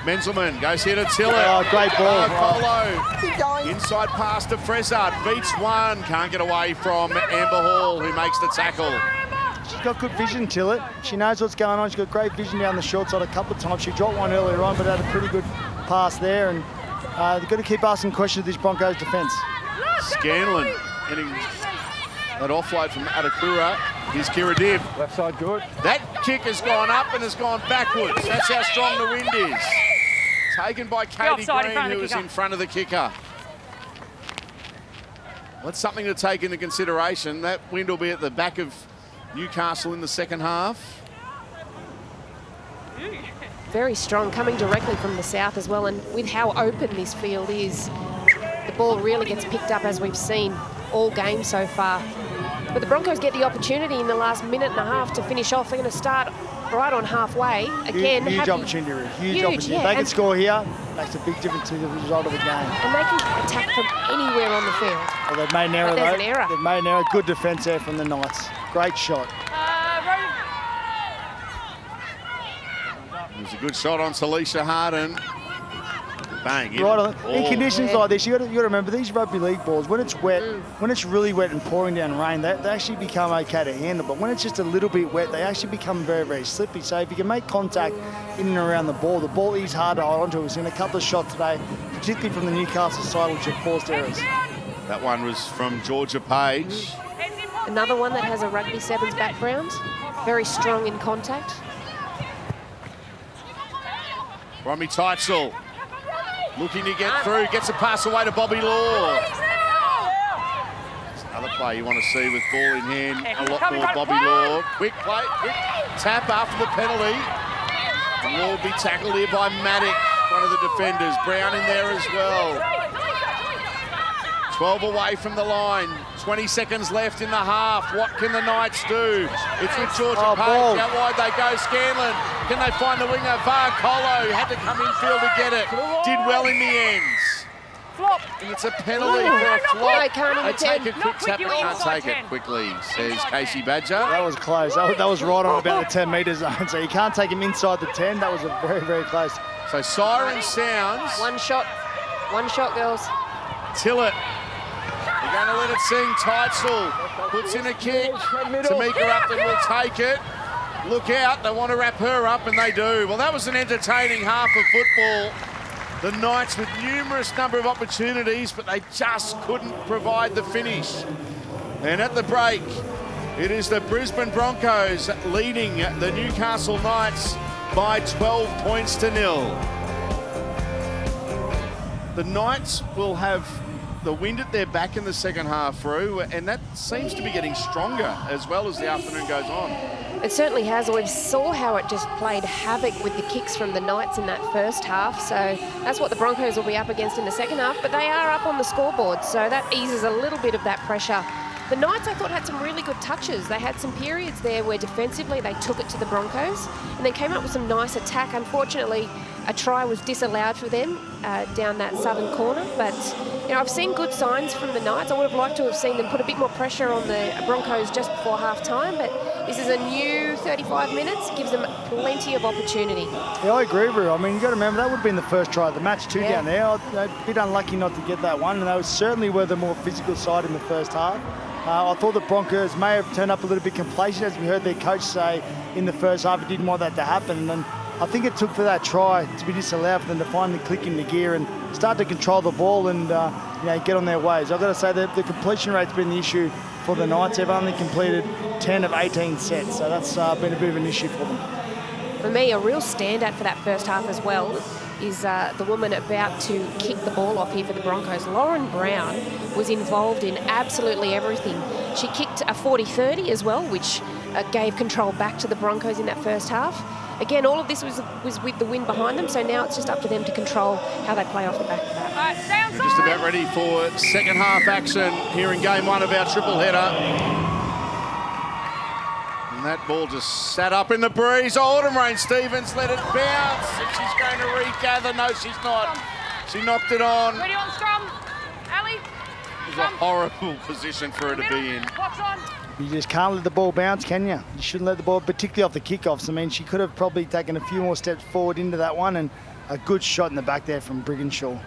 Menzelman goes here to Tiller. Oh, great ball. Colo. Inside pass to Frezard. Beats one. Can't get away from Amber Hall, who makes the tackle. She's got good vision, Tillett. She knows what's going on. She's got great vision down the short side a couple of times. She dropped one earlier on, but had a pretty good pass there. And they've got to keep asking questions of this Broncos defence. Scanlon getting that offload from Adakura. Here's Kira Div. Left side good. That kick has gone up and has gone backwards. That's how strong the wind is. Taken by Katie Green, who is in front of the kicker. That's something to take into consideration. That wind will be at the back of Newcastle in the second half. Very strong, coming directly from the south as well. And with how open this field is, the ball really gets picked up, as we've seen all game so far. But the Broncos get the opportunity in the last minute and a half to finish off. They're going to start right on halfway. Again, huge opportunity. Huge opportunity. If they can score here, makes a big difference to the result of the game. And they can attack from anywhere on the field. Well, they've made an error, there's an error. They've made an error. Good defence there from the Knights. Great shot. It was a good shot on Talisa Harden. Bang. Right on. In conditions like this, you got to remember these rugby league balls. When it's wet, when it's really wet and pouring down rain, they actually become okay to handle. But when it's just a little bit wet, they actually become very, very slippy. So if you can make contact in and around the ball is hard to hold onto. We've seen a couple of shots today, particularly from the Newcastle side, which have forced errors. That one was from Georgia Page. Another one that has a rugby sevens background, very strong in contact. Romy Teitzel looking to get through, gets a pass away to Bobby Law. Another play you want to see with ball in hand, a lot more Bobby Law. Quick play, quick tap after the penalty. And Law will be tackled here by Maddock, one of the defenders. Brown in there as well. 12 away from the line, 20 seconds left in the half. What can the Knights do? It's with Georgia Page. Out wide they go, Scanlon. Can they find the winger? Varcolo had to come infield to get it. Did well in the end. And it's a penalty for a flop. They take a quick tap, but can't take it quickly, says Casey Badger. That was close. That was right on about the 10 metre zone. So you can't take him inside the 10. That was a very, very close. So siren sounds. One shot, girls. Tillett. They're going to let it sing. Teitzel puts in a kick. Tamika Upton will take it. Look out, they want to wrap her up, and they do. Well, that was an entertaining half of football. The Knights with numerous number of opportunities, but they just couldn't provide the finish. And at the break, it is the Brisbane Broncos leading the Newcastle Knights by 12 points to 0. The Knights will have the wind at their back in the second half through, and that seems to be getting stronger as well as the afternoon goes on. It certainly has. We saw how it just played havoc with the kicks from the Knights in that first half. So that's what the Broncos will be up against in the second half. But they are up on the scoreboard, so that eases a little bit of that pressure. The Knights, I thought, had some really good touches. They had some periods there where defensively they took it to the Broncos and then came up with some nice attack. Unfortunately, a try was disallowed for them down that southern corner. But, you know, I've seen good signs from the Knights. I would have liked to have seen them put a bit more pressure on the Broncos just before half-time. But this is a new 35 minutes, gives them plenty of opportunity. Yeah, I agree with you. I mean, you've got to remember, that would have been the first try of the match too down there. A bit unlucky not to get that one, and they certainly were the more physical side in the first half. I thought the Broncos may have turned up a little bit complacent, as we heard their coach say in the first half. He didn't want that to happen, and I think it took for that try to be disallowed for them to finally click into gear and start to control the ball and get on their ways. I've got to say that the completion rate's been the issue for the Knights. They've only completed 10 of 18 sets, so that's been a bit of an issue for them. For me, a real standout for that first half as well is the woman about to kick the ball off here for the Broncos. Lauren Brown was involved in absolutely everything. She kicked a 40-30 as well, which gave control back to the Broncos in that first half. Again, all of this was with the wind behind them, so now it's just up to them to control how they play off the back of that. We're just about ready for second half action here in game one of our triple header. And that ball just sat up in the breeze. Autumn Rain Stevens let it bounce. And she's going to regather. No, she's not. She knocked it on. Ready on scrum. Ali. It was a horrible position for her to be in. Clock's on. You just can't let the ball bounce, can you? You shouldn't let the ball, particularly off the kickoffs. I mean, she could have probably taken a few more steps forward into that one, and a good shot in the back there from Brigginshaw.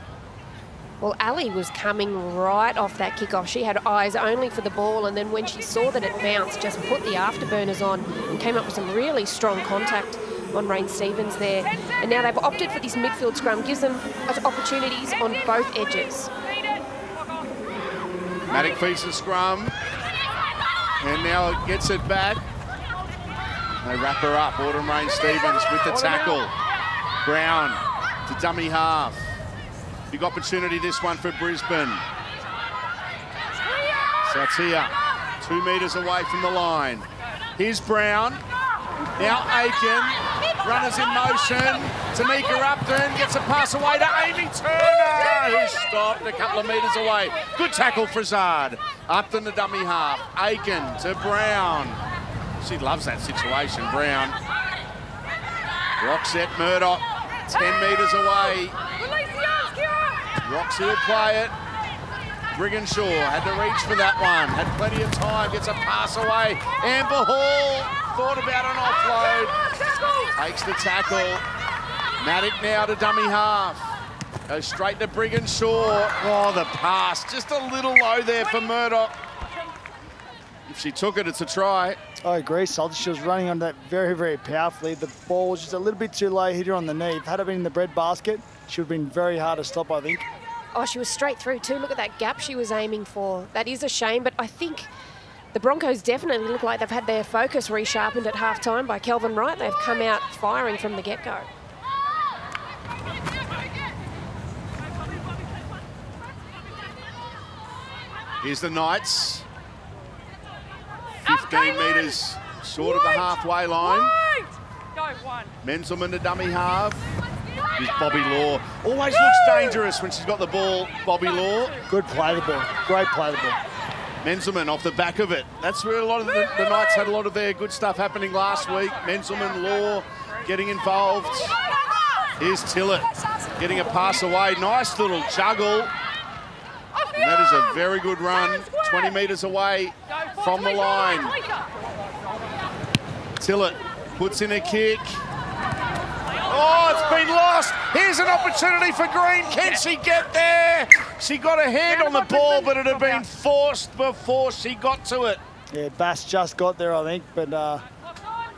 Well, Ali was coming right off that kickoff. She had eyes only for the ball, and then when she saw that it bounced, just put the afterburners on and came up with some really strong contact on Rain Stevens there. And now they've opted for this midfield scrum, gives them opportunities on both edges. Maddock feeds the scrum, and now it gets it back. They wrap her up. Autumn Rain Stevens with the tackle. Brown to dummy half. Big opportunity this one for Brisbane. Sautia, 2 metres away from the line. Here's Brown. Now Aiken. Runners in motion. Tamika Upton gets a pass away to Amy Turner, who stopped a couple of metres away. Good tackle for Zard. Upton the dummy half. Aiken to Brown. She loves that situation, Brown. Roxette Murdoch, 10 metres away. Roxy will play it. Brigginshaw had to reach for that one. Had plenty of time. Gets a pass away. Amber Hall thought about an offload. Takes the tackle. Maddock now to dummy half. Goes straight to Brigginshaw. Oh, the pass. Just a little low there for Murdoch. If she took it, it's a try. I agree, Salty. She was running on that very, very powerfully. The ball was just a little bit too low, hit her on the knee. Had it been in the bread basket, she would have been very hard to stop, I think. Oh, she was straight through too. Look at that gap she was aiming for. That is a shame, but I think the Broncos definitely look like they've had their focus resharpened at half-time by Kelvin Wright. They've come out firing from the get-go. Here's the Knights. 15 metres short of the halfway line. Go, one. Menzelman to dummy half. Here's Bobby Law. Always looks dangerous when she's got the ball, Bobby Law. Good play the ball. Great play the ball. Menzelman off the back of it. That's where a lot of the Knights had a lot of their good stuff happening last week. Menzelman, Law getting involved. Here's Tillett getting a pass away. Nice little juggle. And that is a very good run. 20 metres away from the line. Tillett puts in a kick. Oh, it's been lost. Here's an opportunity for Green. Can she get there? She got a hand on the ball, but it had been forced before she got to it. Yeah, Bass just got there, I think, but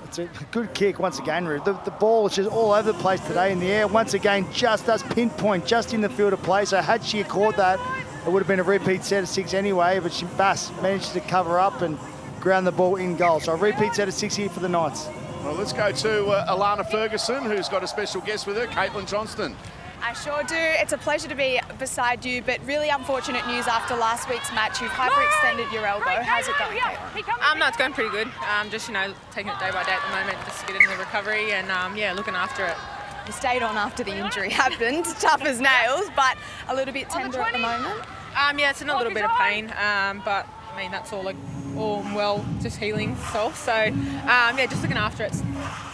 it's a good kick once again, Ruth. The ball is just all over the place today in the air. Once again, just does pinpoint, just in the field of play. So had she caught that, it would have been a repeat set of 6 anyway, but Bass managed to cover up and ground the ball in goal. So a repeat set of 6 here for the Knights. Well, let's go to Alana Ferguson, who's got a special guest with her, Caitlin Johnston. I sure do. It's a pleasure to be beside you, but really unfortunate news after last week's match. You've hyperextended your elbow. How's it going, Caitlin? No, it's going pretty good. Just, taking it day by day at the moment, just getting the recovery and, looking after it. You stayed on after the injury happened, tough as nails, but a little bit tender at the moment. It's in a little bit of pain, but I mean that's all well, just healing itself. So just looking after it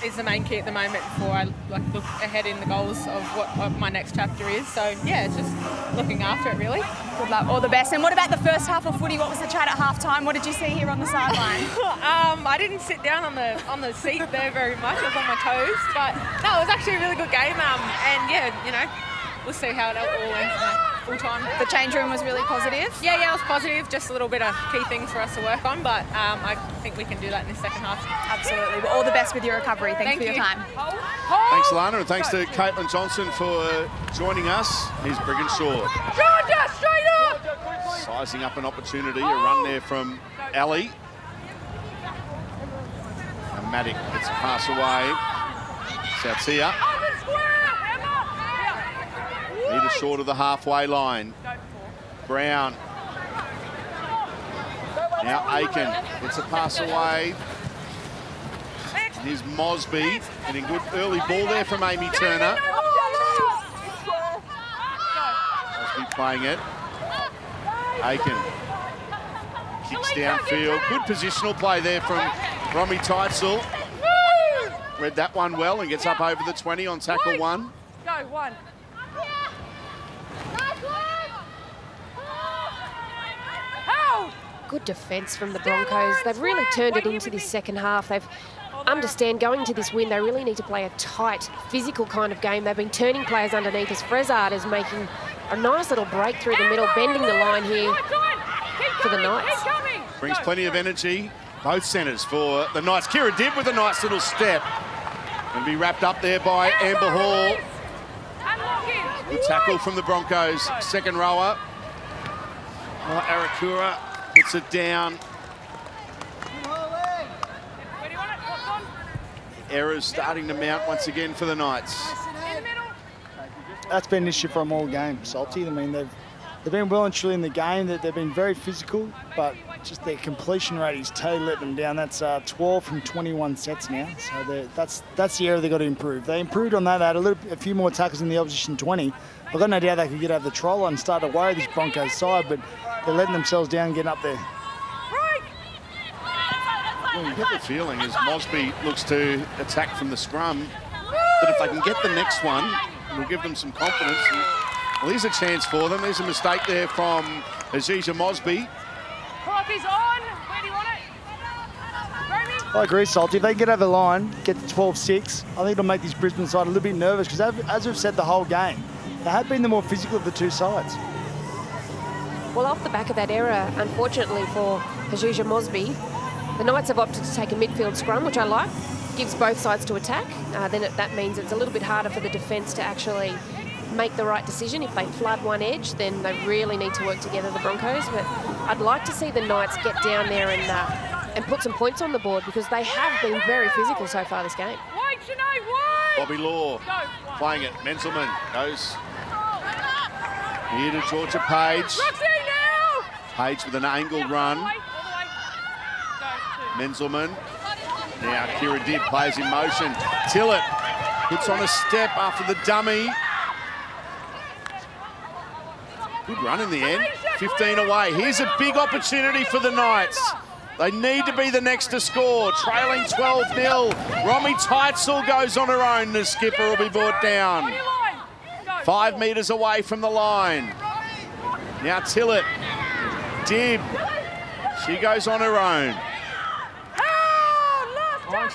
is the main key at the moment before I look ahead in the goals of what my next chapter is. So it's just looking after it really. Good luck, all the best. And what about the first half of footy? What was the chat at half-time? What did you see here on the sideline? I didn't sit down on the seat there very much. I was on my toes, but no, it was actually a really good game. We'll see how it all ends full time. The change room was really positive? Yeah, it was positive. Just a little bit of key things for us to work on, but I think we can do that in the second half. Absolutely. Well, all the best with your recovery. Thank you for your time. Thanks, Alana, and thanks to Caitlin Johnson for joining us. Here's Brigginshaw. Georgia, straight up! Sizing up an opportunity, a run there from Ali. And Maddock gets a pass away. Sautia. Metre short of the halfway line. Brown. Now Aiken gets a pass away. And here's Mosby. Getting good early ball there from Amy Turner. Mosby playing it. Aiken kicks downfield. Good positional play there from Romy Teitzel. Read that one well and gets up over the 20 on tackle 1. Go, 1. Good defence from the Broncos. They've really turned it into this second half. They've understand going to this win, they really need to play a tight, physical kind of game. They've been turning players underneath as Frezard is making a nice little break through the middle, bending the line here for the Knights. Brings plenty of energy, both centres for the Knights. Kira Dibb with a nice little step. And be wrapped up there by Amber Hall. Good tackle from the Broncos, second rower. Arakura puts it down. Errors starting to mount once again for the Knights. That's been an issue from all game, Salty. I mean, they've been well and truly in the game. They've been very physical, but just their completion rate is totally let them down. That's 12 from 21 sets now. So that's the area they've got to improve. They improved on that. They had a few more tackles in the opposition 20. I've got no doubt they could get over the try line and start to worry this Broncos side, but they're letting themselves down and getting up there. Well, you get the feeling as Mosby looks to attack from the scrum that if they can get the next one, it'll give them some confidence. And, well, here's a chance for them. There's a mistake there from Aziza Mosby. Clock is on. Where do you want it? I agree, Salty. If they can get over the line, get to 12-6, I think it'll make this Brisbane side a little bit nervous because as we've said the whole game, They have been the more physical of the two sides. Well, off the back of that error, unfortunately for Hajuja Mosby, the Knights have opted to take a midfield scrum, which I like. Gives both sides to attack. That means it's a little bit harder for the defence to actually make the right decision. If they flood one edge, then they really need to work together, the Broncos. But I'd like to see the Knights get down there and put some points on the board, because they have been very physical so far this game. Bobby Law playing it. Menzelman goes here to Georgia Page. Page with an angled run. Menzelman. Now Kira Dibb plays in motion. Tillett puts on a step after the dummy. Good run in the end. 15 away. Here's a big opportunity for the Knights. They need to be the next to score. Trailing 12-0. Romy Teitzel goes on her own. The skipper will be brought down. 5 metres away from the line. Now Tillett. Dibb. She goes on her own.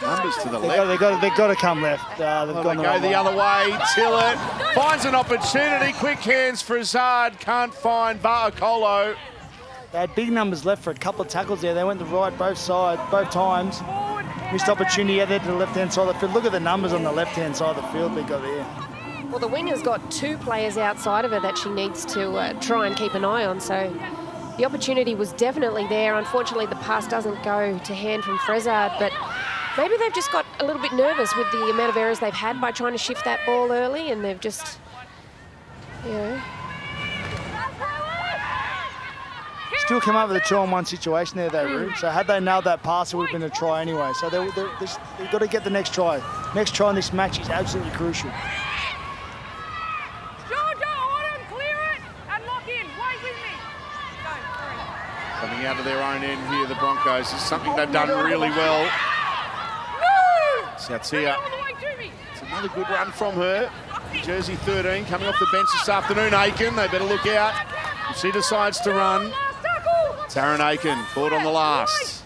Numbers to the left. They've got to come left. They've gone they go the other way. Tillett finds an opportunity. Quick hands for Azad. Can't find Bartolo. They had big numbers left for a couple of tackles there. They went to the right both sides, both times. Missed opportunity out there to the left-hand side of the field. Look at the numbers on the left-hand side of the field they got there. Well, the winger's got 2 players outside of her that she needs to try and keep an eye on. So the opportunity was definitely there. Unfortunately, the pass doesn't go to hand from Frezard, but maybe they've just got a little bit nervous with the amount of errors they've had by trying to shift that ball early, and they've just, you know. Still come up with a 2-on-1 situation there, though, Rube. So had they nailed that pass, it would have been a try anyway. So they've got to get the next try. Next try in this match is absolutely crucial. Coming out of their own end here, the Broncos. This is something they've done really well. Sautia. It's another good run from her. Jersey 13 coming off the bench this afternoon. Aiken, they better look out if she decides to run. Taryn Aiken, caught on the last.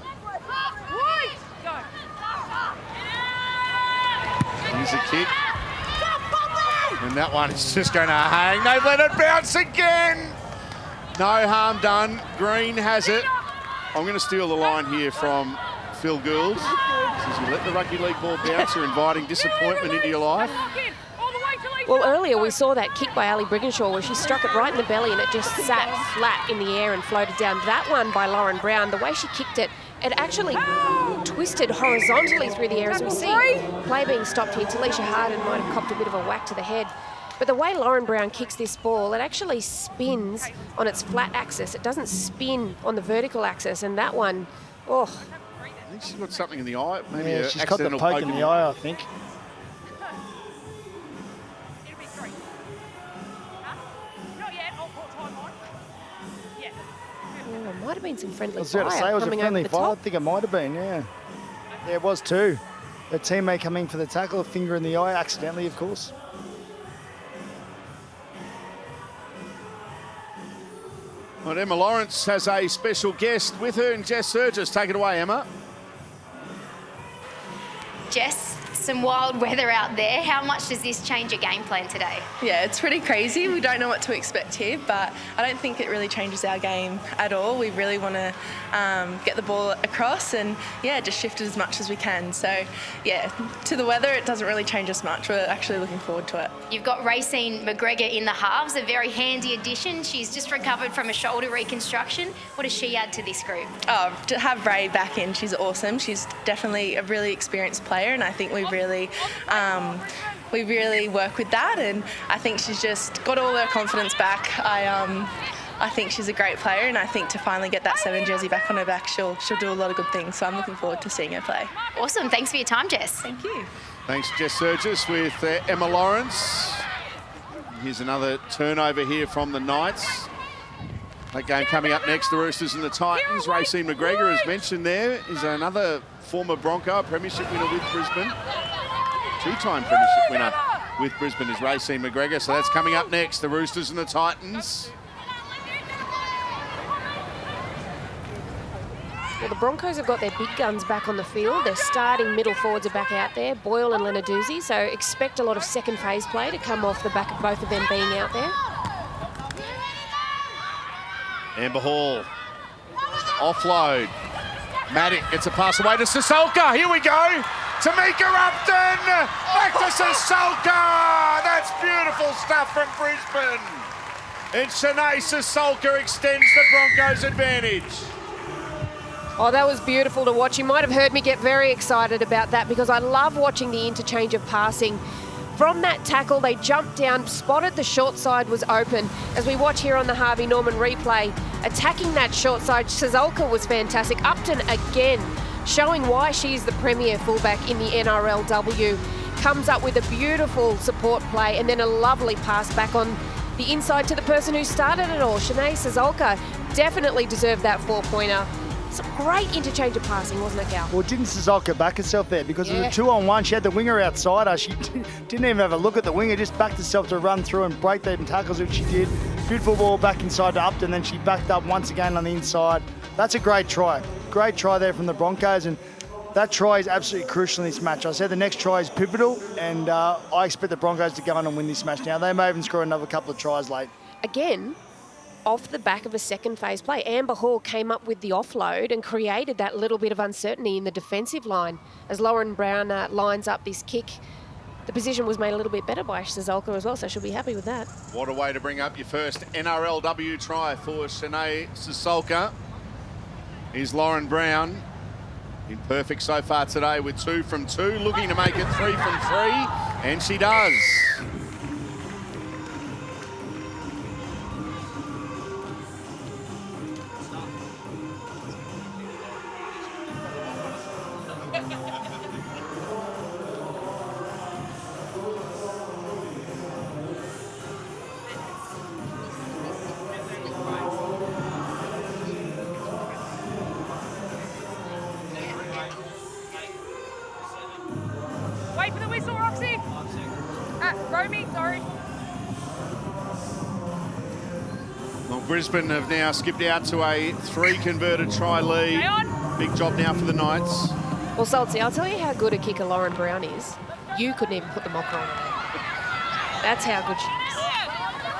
Here's a kick. And that one is just going to hang. They've let it bounce again. No harm done. Green has it. I'm going to steal the line here from Phil Gould. Says you let the rugby league ball bounce, you're inviting disappointment into your life. Well, earlier we saw that kick by Ali Brigginshaw where she struck it right in the belly and it just sat flat in the air and floated down. That one by Lauren Brown, the way she kicked it, it actually twisted horizontally through the air. As we see play being stopped here, Talisha Harden might have copped a bit of a whack to the head. But the way Lauren Brown kicks this ball, it actually spins on its flat axis. It doesn't spin on the vertical axis, and that one, oh. I think she's got something in the eye. Maybe yeah, she's got the poke in the eye, I think. Oh, it might have been some friendly fire. I was about to say, it was a friendly fire. I think it might have been, yeah. Yeah, it was too. A teammate coming for the tackle, a finger in the eye, accidentally, of course. Well, Emma Lawrence has a special guest with her, and Jess Surges. Take it away, Emma. Jess, some wild weather out there. How much does this change your game plan today? Yeah, it's pretty crazy. We don't know what to expect here, but I don't think it really changes our game at all. We really want to get the ball across and, yeah, just shift it as much as we can. So, yeah, to the weather, it doesn't really change us much. We're actually looking forward to it. You've got Racine McGregor in the halves, a very handy addition. She's just recovered from a shoulder reconstruction. What does she add to this group? Oh, to have Ray back in, she's awesome. She's definitely a really experienced player, and I think we really work with that, and I think she's just got all her confidence back. I think she's a great player, and I think to finally get that 7 jersey back on her back, she'll do a lot of good things. So I'm looking forward to seeing her play. Awesome. Thanks for your time, Jess. Thank you. Thanks, Jess Surges with Emma Lawrence. Here's another turnover here from the Knights. That game coming up next, the Roosters and the Titans. Racine McGregor, as mentioned there, is another former Bronco, premiership winner with Brisbane. 2-time premiership winner with Brisbane is Racine McGregor. So that's coming up next, the Roosters and the Titans. Well, the Broncos have got their big guns back on the field. Their starting middle forwards are back out there, Boyle and Lenarduzzi, so expect a lot of second phase play to come off the back of both of them being out there. Amber Hall, offload. Maddock gets a pass away to Sissoko. Here we go. Tamika Upton, back to Sissoko. That's beautiful stuff from Brisbane. And Shanae Sissoko extends the Broncos' advantage. Oh, that was beautiful to watch. You might have heard me get very excited about that because I love watching the interchange of passing. From that tackle, they jumped down, spotted the short side was open. As we watch here on the Harvey Norman replay, attacking that short side, Sissoko was fantastic. Upton again, showing why she's the premier fullback in the NRLW. Comes up with a beautiful support play and then a lovely pass back on the inside to the person who started it all. Shanae Sissoko definitely deserved that 4-pointer. Some great interchange of passing, wasn't it, Gal? Well, didn't Sissoko back herself there? Because it was a 2-on-1. She had the winger outside her. She didn't even have a look at the winger, just backed herself to run through and break them tackles, which she did. Beautiful ball back inside to Upton, then she backed up once again on the inside. That's a great try. Great try there from the Broncos, and that try is absolutely crucial in this match. I said the next try is pivotal, and I expect the Broncos to go on and win this match now. They may even score another couple of tries late. Again, off the back of a second phase play, Amber Hall came up with the offload and created that little bit of uncertainty in the defensive line. As Lauren Brown lines up this kick, the position was made a little bit better by Sissoko as well, so she'll be happy with that. What a way to bring up your first NRLW try for Shanae Sissoko. Here's Lauren Brown. Been perfect so far today with 2 from 2, looking to make it 3 from 3, and she does. Wait for the whistle, Roxy. Romy, sorry. Well, Brisbane have now skipped out to a 3 converted try lead. Big job now for the Knights. Well, Salty, I'll tell you how good a kicker Lauren Brown is. You couldn't even put the mocker on her. That's how good she is.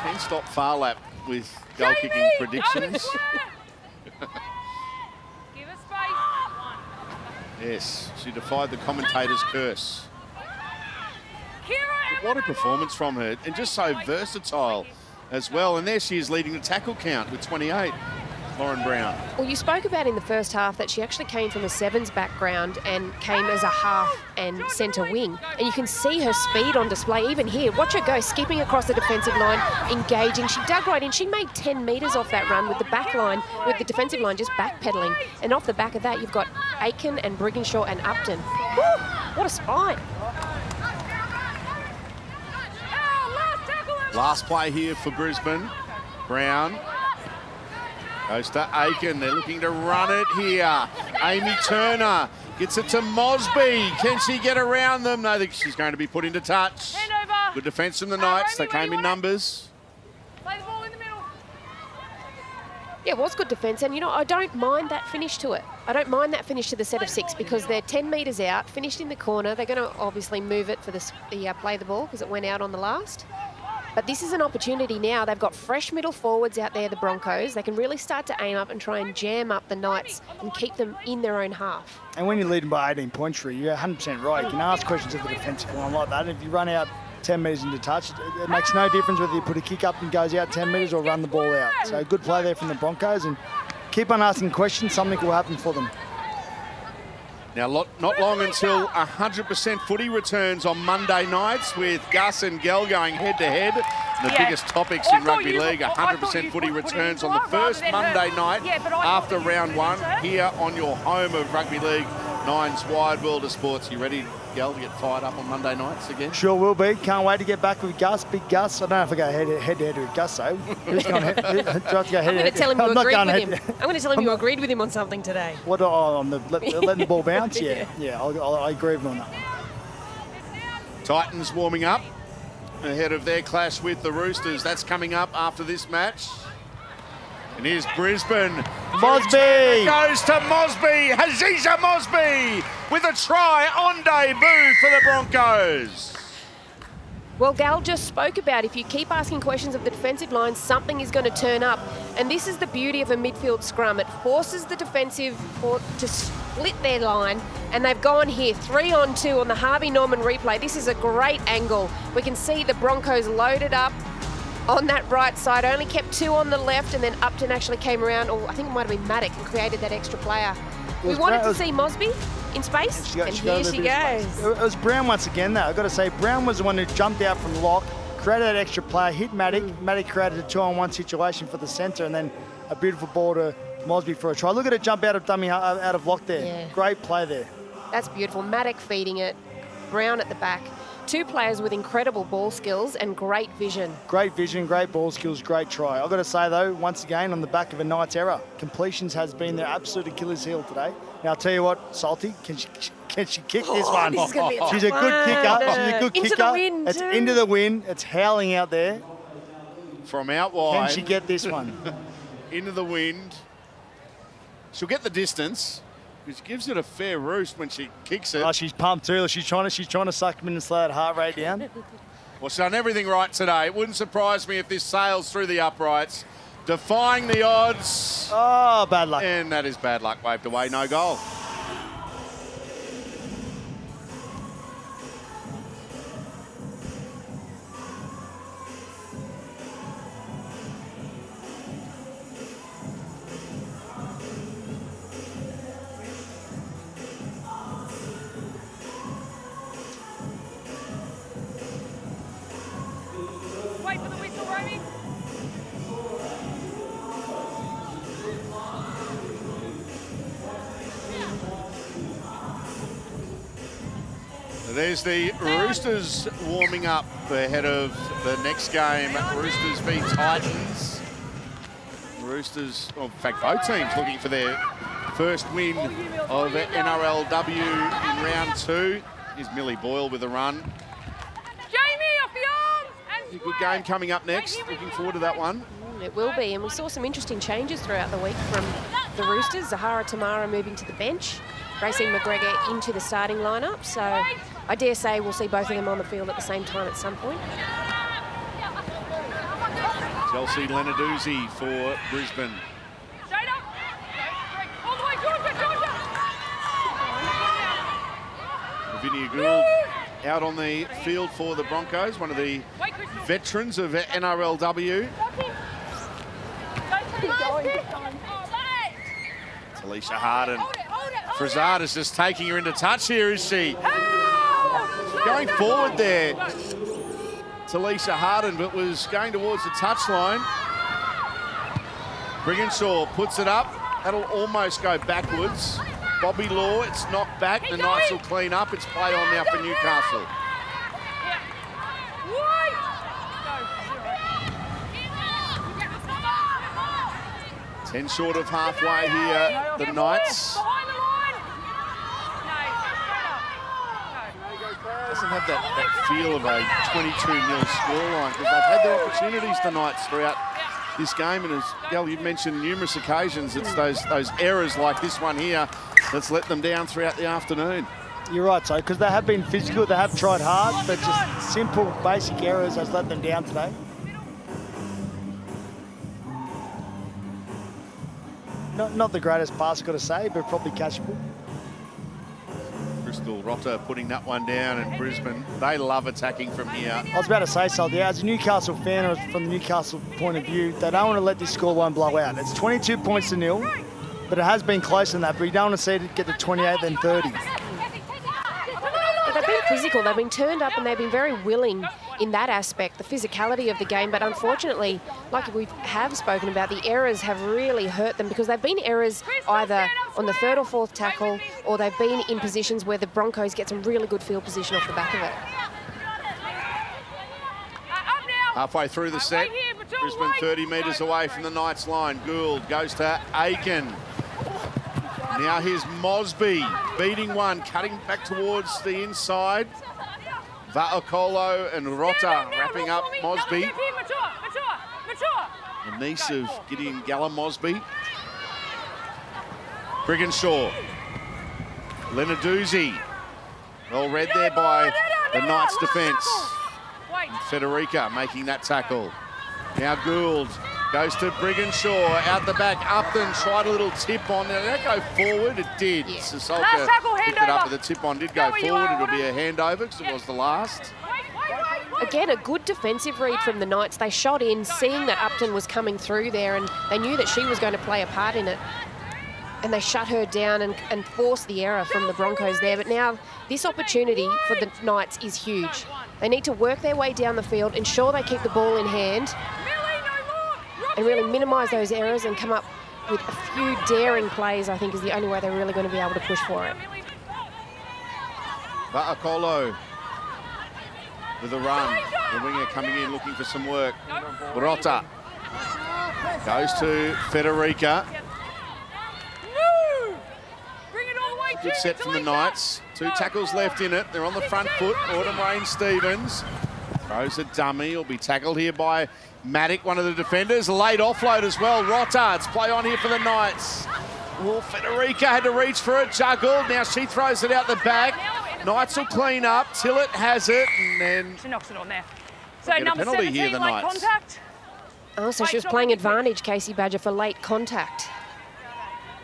Can stop far lap with goal kicking predictions. Give us space. Yes, she defied the commentator's curse. But what a performance from her, and just so versatile as well. And there she is leading the tackle count with 28, Lauren Brown. Well, you spoke about in the first half that she actually came from a sevens background and came as a half and centre wing. And you can see her speed on display even here. Watch her go, skipping across the defensive line, engaging. She dug right in. She made 10 metres off that run with the back line, with the defensive line just backpedaling. And off the back of that, you've got Aiken and Brigginshaw and Upton. Woo, what a spine. Last play here for Brisbane. Brown goes to Aiken. They're looking to run it here. Amy Turner gets it to Mosby. Can she get around them? No, I think she's going to be put into touch. Good defence from the Knights. They came in numbers. Play the ball in the middle. Yeah, it was good defence, and, you know, I don't mind that finish to it. I don't mind that finish to the set of 6 because they're 10 metres out, finished in the corner. They're going to obviously move it for the play the ball because it went out on the last. But this is an opportunity now. They've got fresh middle forwards out there, the Broncos. They can really start to aim up and try and jam up the Knights and keep them in their own half. And when you're leading by 18 points, you're 100% right. You can ask questions of the defensive line like that. If you run out 10 metres into touch, it makes no difference whether you put a kick up and goes out 10 metres or run the ball out. So good play there from the Broncos, and keep on asking questions. Something will happen for them. Now, not long until 100% footy returns on Monday nights with Gus and Gel going head-to-head. The biggest topics in rugby league, 100% footy returns on the first Monday night after round 1 here on your home of Rugby League 9's Wide World of Sports. You ready, Gel, to get fired up on Monday nights again? Sure will be. Can't wait to get back with Gus, big Gus. I don't know if I go head-to-head with Gus, though. Who's going head-to-head? I'm going to tell him you agreed with him. I'm going to tell him you agreed with him on something today. What? On the letting the ball bounce? Yeah, I agree with him on that one. Titans warming up ahead of their clash with the Roosters. That's coming up after this match. And here's Brisbane. Mosby! Goes to Mosby. Aziza Mosby with a try on debut for the Broncos. Well, Gal just spoke about if you keep asking questions of the defensive line, something is going to turn up. And this is the beauty of a midfield scrum. It forces the defensive to split their line, and they've gone here 3-on-2 on the Harvey Norman replay. This is a great angle. We can see the Broncos loaded up on that right side, only kept 2 on the left, and then Upton actually came around, or I think it might have been Maddock, and created that extra player. We wanted to see Mosby in space, and here she goes. It was Brown once again, though. I've got to say, Brown was the one who jumped out from lock, created that extra player, hit Maddock. Maddock created a 2-on-1 situation for the centre, and then a beautiful ball to Mosby for a try. Look at it jump out of dummy, out of lock there. Yeah. Great play there. That's beautiful. Maddock feeding it, Brown at the back. 2 players with incredible ball skills and great vision. Great vision, great ball skills, great try. I've got to say, though, once again, on the back of a Knights error, completions has been their absolute Achilles heel today. Now, I'll tell you what, Salty, can she kick this one? This is gonna be a She's a good kicker. She's a good into kicker. The wind, it's too. into the wind. It's howling out there. From out wide. Can she get this one? Into the wind. She'll get the distance, which gives it a fair roost when she kicks it. Oh, she's pumped too. She's trying to suck him in and slow that heart rate down. Well, she's done everything right today. It wouldn't surprise me if this sails through the uprights, defying the odds. Oh, bad luck. And that is bad luck. Waved away, no goal. Wait for the whistle, Romy. There's the Roosters warming up ahead of the next game. Roosters v Titans. Roosters, well, in fact, both teams looking for their first win of NRLW in round 2. Here's Millie Boyle with a run. Jamie, off the arms! And A good game coming up next. Looking forward to that one. It will be, and we saw some interesting changes throughout the week from the Roosters. Zahara Tamara moving to the bench, Racine McGregor into the starting lineup. So I dare say we'll see both of them on the field at the same time at some point. Chelsea Lenarduzzi for Brisbane. straight up. All the way, Georgia. Lavinia Gould out on the field for the Broncos, one of the veterans of NRLW. Talisha Harden. Frazard is just taking her into touch here, is she? She's going forward there. Talisha Harden, but was going towards the touchline. Brigginshaw puts it up. That'll almost go backwards. Bobby Law, it's knocked back. The Knights will clean up. It's play on now for Newcastle. 10 short of halfway here, the Knights. Doesn't have that feel of a 22-0 scoreline because they've had their opportunities, the Knights, throughout this game. And as Gal, you've mentioned numerous occasions, it's those errors like this one here that's let them down throughout the afternoon. You're right, so because they have been physical, they have tried hard, but just simple, basic errors has let them down today. Not the greatest pass, I've got to say, but probably catchable. Bristol Rotter putting that one down, and Brisbane, they love attacking from here. I was about to say something. As a Newcastle fan, or from the Newcastle point of view, they don't want to let this scoreline blow out. It's 22 points to 0, but it has been closer than that, but you don't want to see it get to 28 then 30. But they've been physical, they've been turned up, and they've been very willing in that aspect, the physicality of the game. But unfortunately, like we have spoken about, the errors have really hurt them because they've been errors either on the 3rd or 4th tackle, or they've been in positions where the Broncos get some really good field position off the back of it. Halfway through the set, Brisbane 30 metres away from the Knights line. Gould goes to Aiken. Now here's Mosby, beating one, cutting back towards the inside. Va'okolo and Rotter wrapping up Mosby. the niece of Gideon Gallimosby. Brigginshaw. Lenarduzzi. Well read there by the Knights defence. Federica making that tackle. Now Gould goes to Brigginshaw, out the back. Upton tried a little tip on. Did that go forward? It did. Yeah. Sasolka picked it up, but the tip on did go forward. It'll be a handover because it was the last. Again, a good defensive read from the Knights. They shot in, seeing that Upton was coming through there, and they knew that she was going to play a part in it. And they shut her down and forced the error from the Broncos there. But now this opportunity for the Knights is huge. They need to work their way down the field, ensure they keep the ball in hand, and really minimise those errors and come up with a few daring plays, I think, is the only way they're really going to be able to push for it. Va'akolo with a run. The winger coming in looking for some work. Rota goes to Federica. Good set from the Knights. 2 tackles left in it. They're on the front foot. Autumn Rain Stevens throws a dummy. He'll be tackled here by Maddock, one of the defenders. Late offload as well. Rotards play on here for the Knights. Well, Federica had to reach for it, juggled. Now she throws it out the back. Knights will clean up. Tillett has it, and then she knocks it on there. So number 17, here, the late Knights. Contact. Oh, so she was playing advantage, Casey Badger, for late contact.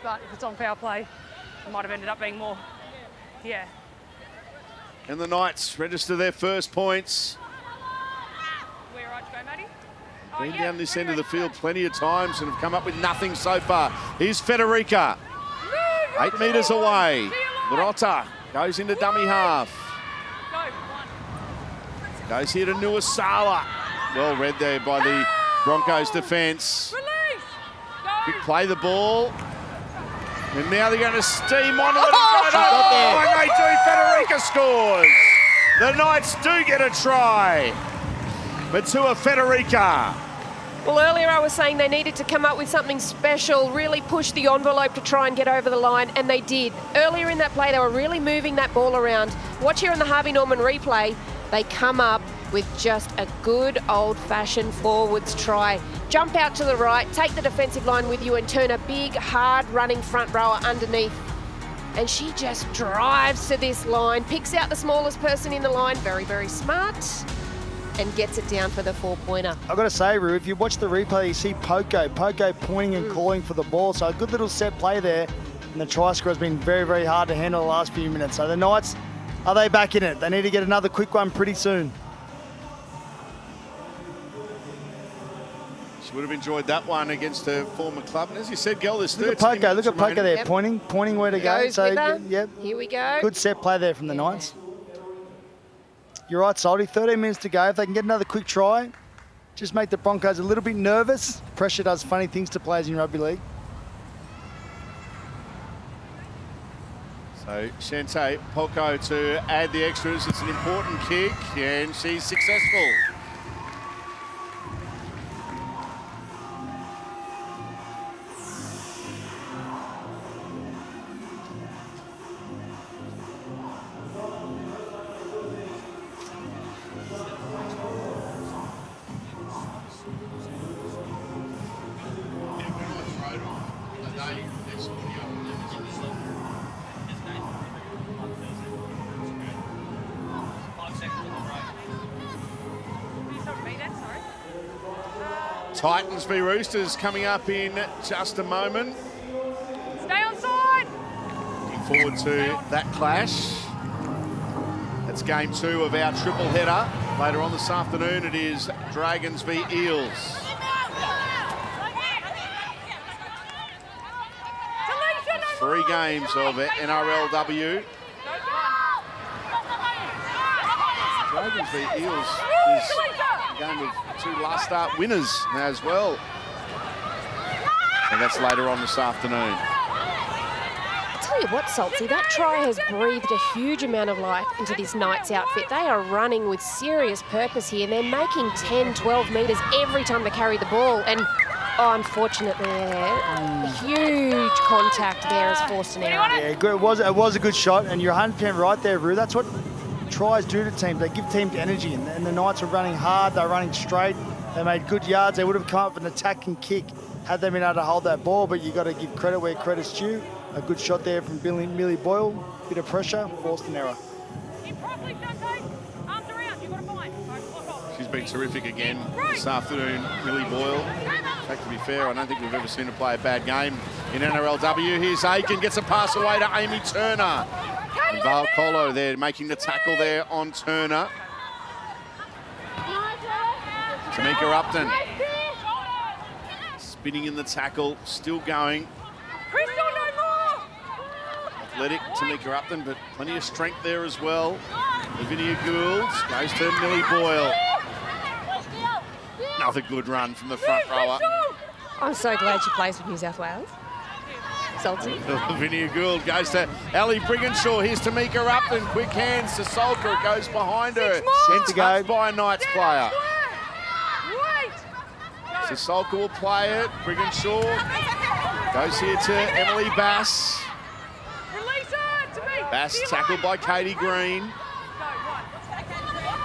But if it's on foul play, it might have ended up being more. Yeah. And the Knights register their first points. Where right to go, Maddie? Been down this end of the field plenty of times and have come up with nothing so far. Here's Federica. 8 metres away. Rota goes into dummy half. Goes here to Nuasala. Well read there by the Broncos defence. Quick play the ball. And now they're going to steam on it. Oh, and they do. Federica scores. The Knights do get a try. But to a Federica. Well, earlier I was saying they needed to come up with something special, really push the envelope to try and get over the line, and they did. Earlier in that play, they were really moving that ball around. Watch here on the Harvey Norman replay. They come up with just a good old-fashioned forwards try. Jump out to the right, take the defensive line with you and turn a big, hard-running front rower underneath. And she just drives to this line, picks out the smallest person in the line, very, very smart, and gets it down for the 4-pointer. I've got to say, Roo, if you watch the replay, you see Poco pointing and calling for the ball. So a good little set play there. And the try score has been very, very hard to handle the last few minutes. So the Knights, are they back in it? They need to get another quick one pretty soon. She would have enjoyed that one against her former club. And as you said, Gel, there's 13 Look at Poco there, Yep. pointing where to go. Goes So, with her. yep. Here we go. Good set play there from the Knights. You're right, Salty. 13 minutes to go. If they can get another quick try, just make the Broncos a little bit nervous. Pressure does funny things to players in rugby league. So Shante Poco to add the extras. It's an important kick, and she's successful. Titans v Roosters coming up in just a moment. Stay on side. Looking forward to that clash. That's game 2 of our triple header. Later on this afternoon, it is Dragons v Eels. Three games of NRLW. Dragons v Eels is a game of 2 last start winners as well. And that's later on this afternoon. I'll tell you what, Saltsy, that try has breathed a huge amount of life into this Knights outfit. They are running with serious purpose here. They're making 10, 12 metres every time they carry the ball. And, oh, unfortunately, huge contact there has forced an error. Yeah, good. It was a good shot, and you're 100% right there, Roo. That's what tries do to teams. They give teams energy, and the Knights are running hard. They're running straight. They made good yards. They would have come up with an attacking kick had they been able to hold that ball, but you got to give credit where credit's due. A good shot there from Millie Boyle. Bit of pressure, forced an error. She's been terrific again this afternoon, Millie Boyle. In fact, to be fair, I don't think we've ever seen her play a bad game in NRLW. Here's Aiken, gets a pass away to Amy Turner. And Val Colo there making the tackle there on Turner. Tamika Upton. Spinning in the tackle, still going. Athletic, Tamika Upton, but plenty of strength there as well. Lavinia Gould goes to Millie Boyle. Another good run from the front rower. I'm so glad she plays for New South Wales. Salty. Lavinia Gould goes to Ali Brigginshaw. Here's Tamika Upton. Quick hands to Solker. It goes behind her. Sent to go by a Knights player. So Solker will play it. Brigginshaw goes here to Emily Bass. Bass tackled by Katie Green.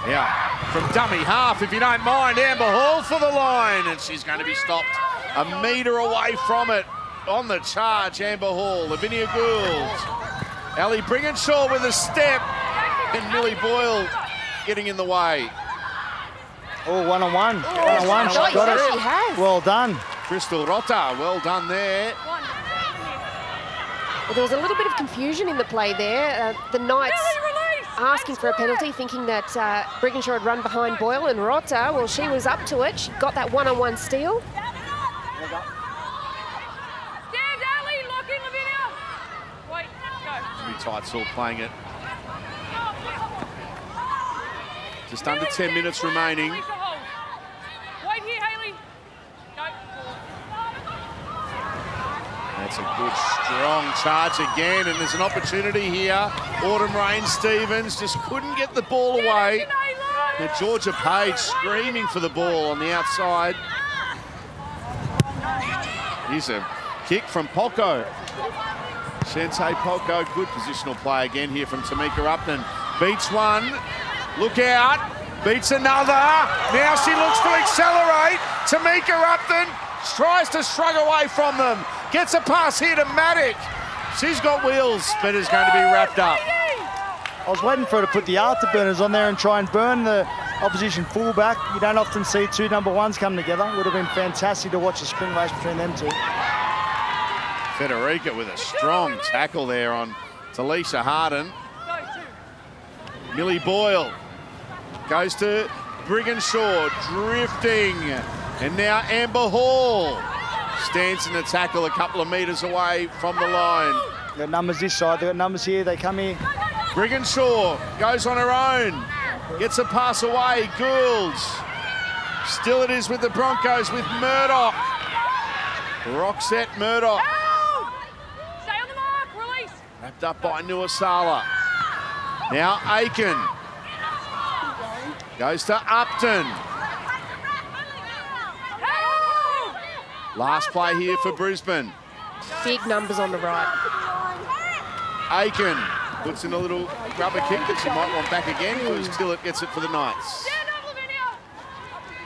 Yeah, from dummy half, if you don't mind, Amber Hall for the line. And she's going to be stopped a metre away from it. On the charge, Amber Hall. Lavinia Gould. Ali Brigginshaw with a step. And Millie Boyle getting in the way. Oh, one-on-one. One-on-one. She got it. She has. Well done. Crystal Rota, well done there. Well, there was a little bit of confusion in the play there. The Knights asking for a penalty, thinking that Brigginshaw had run behind Boyle, and Rota, well, she was up to it. She got that one-on-one steal. Teitzel playing it. Just under 10 minutes remaining. Wait here, Hayley. That's a good, strong charge again, and there's an opportunity here. Autumn Rain Stevens just couldn't get the ball away. Now Georgia Page screaming for the ball on the outside. Here's a kick from Polko. Shante Polko, good positional play again here from Tamika Upton. Beats one, look out, beats another. Now she looks to accelerate. Tamika Upton tries to shrug away from them. Gets a pass here to Maddock. She's got wheels, but is going to be wrapped up. I was waiting for her to put the afterburners on there and try and burn the opposition fullback. You don't often see two number ones come together. Would have been fantastic to watch the sprint race between them two. Federica with a strong tackle there on Talisha Harden. Millie Boyle goes to Brigginshaw, drifting. And now Amber Hall stands in the tackle a couple of metres away from the line. Got numbers this side, they've got numbers here, they come here. Brigginshaw goes on her own, gets a pass away, Goulds. Still it is with the Broncos with Murdoch. Roxette Murdoch. Stay on the mark, release. Wrapped up by Nuasala. Now Aiken. Goes to Upton. Last play here for Brisbane. Big numbers on the right. Aiken puts in a little rubber kick that she might want back again because Tillett gets it for the Knights.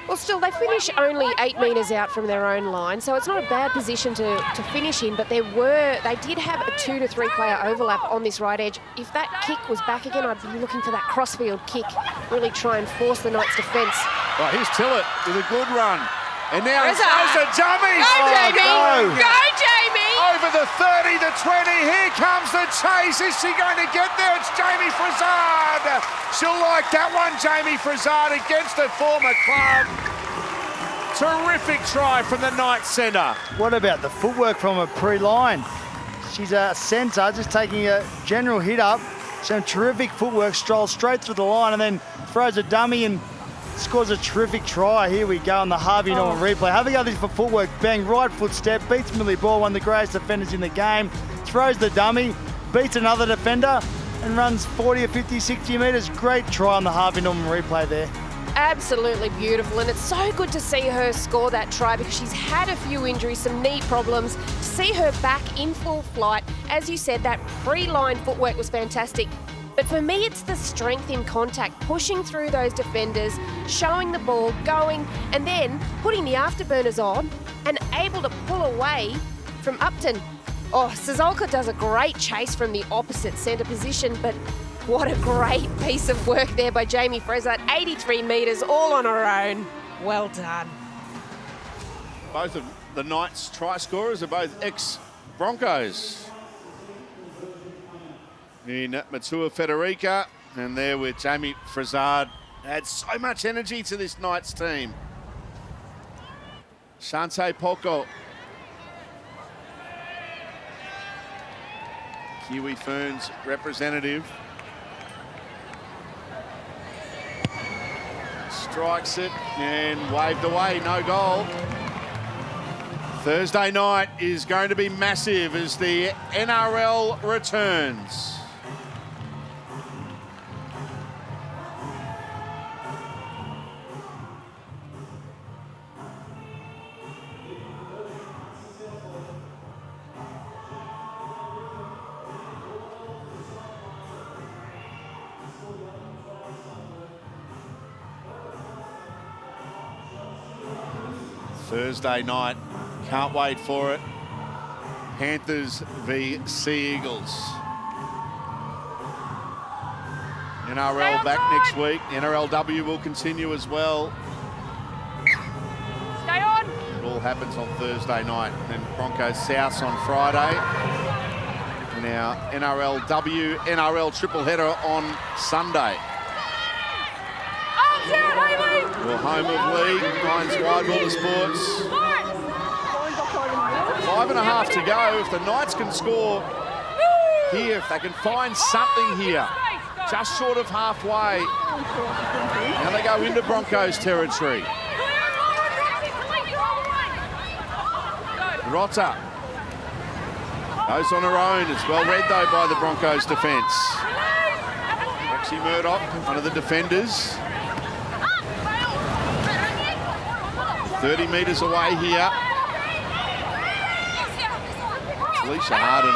Well, still, they finish only 8 metres out from their own line, so it's not a bad position to finish in, but they did have a 2 to 3 player overlap on this right edge. If that kick was back again, I'd be looking for that crossfield kick, really try and force the Knights' defence. Right, here's Tillett with a good run. And now it's a dummy. Go, Jamie! Go, Jamie! Over the 30 to 20. Here comes the chase. Is she going to get there? It's Jamie Frazard. She'll like that one, Jamie Frazard, against her former club. Terrific try from the Knights centre. What about the footwork from her pre-line? She's a centre, just taking a general hit up. Some terrific footwork, strolls straight through the line and then throws a dummy and scores a terrific try. Here we go on the Harvey Norman replay. Having got this for footwork, bang, right foot step, beats Millie Ball, one of the greatest defenders in the game, throws the dummy, beats another defender and runs 40 or 50, 60 metres. Great try on the Harvey Norman replay there. Absolutely beautiful, and it's so good to see her score that try because she's had a few injuries, some knee problems. To see her back in full flight, as you said, that pre-line footwork was fantastic. But for me, it's the strength in contact, pushing through those defenders, showing the ball, going, and then putting the afterburners on and able to pull away from Upton. Oh, Szolka does a great chase from the opposite centre position, but what a great piece of work there by Jamie Frezard. 83 metres, all on her own. Well done. Both of the Knights try scorers are both ex-Broncos. In Matua Federica, and there with Jamie Frezard. Adds so much energy to this Knights team. Shante Poco. Kiwi Ferns representative. Strikes it and waved away, no goal. Thursday night is going to be massive as the NRL returns. Thursday night, can't wait for it. Panthers v Sea Eagles. NRL back next week. NRLW will continue as well. Stay on. It all happens on Thursday night. Then Broncos South on Friday. And our NRLW, NRL triple header on Sunday. Well, home of league, Nines Wide Water Sports. 5.5 to go. If the Knights can score here, if they can find something here, just short of halfway. Now they go into Broncos territory. Rotter goes on her own. It's well read though by the Broncos defence. Roxy Murdoch, one of the defenders. 30 metres away here. Alicia Harden,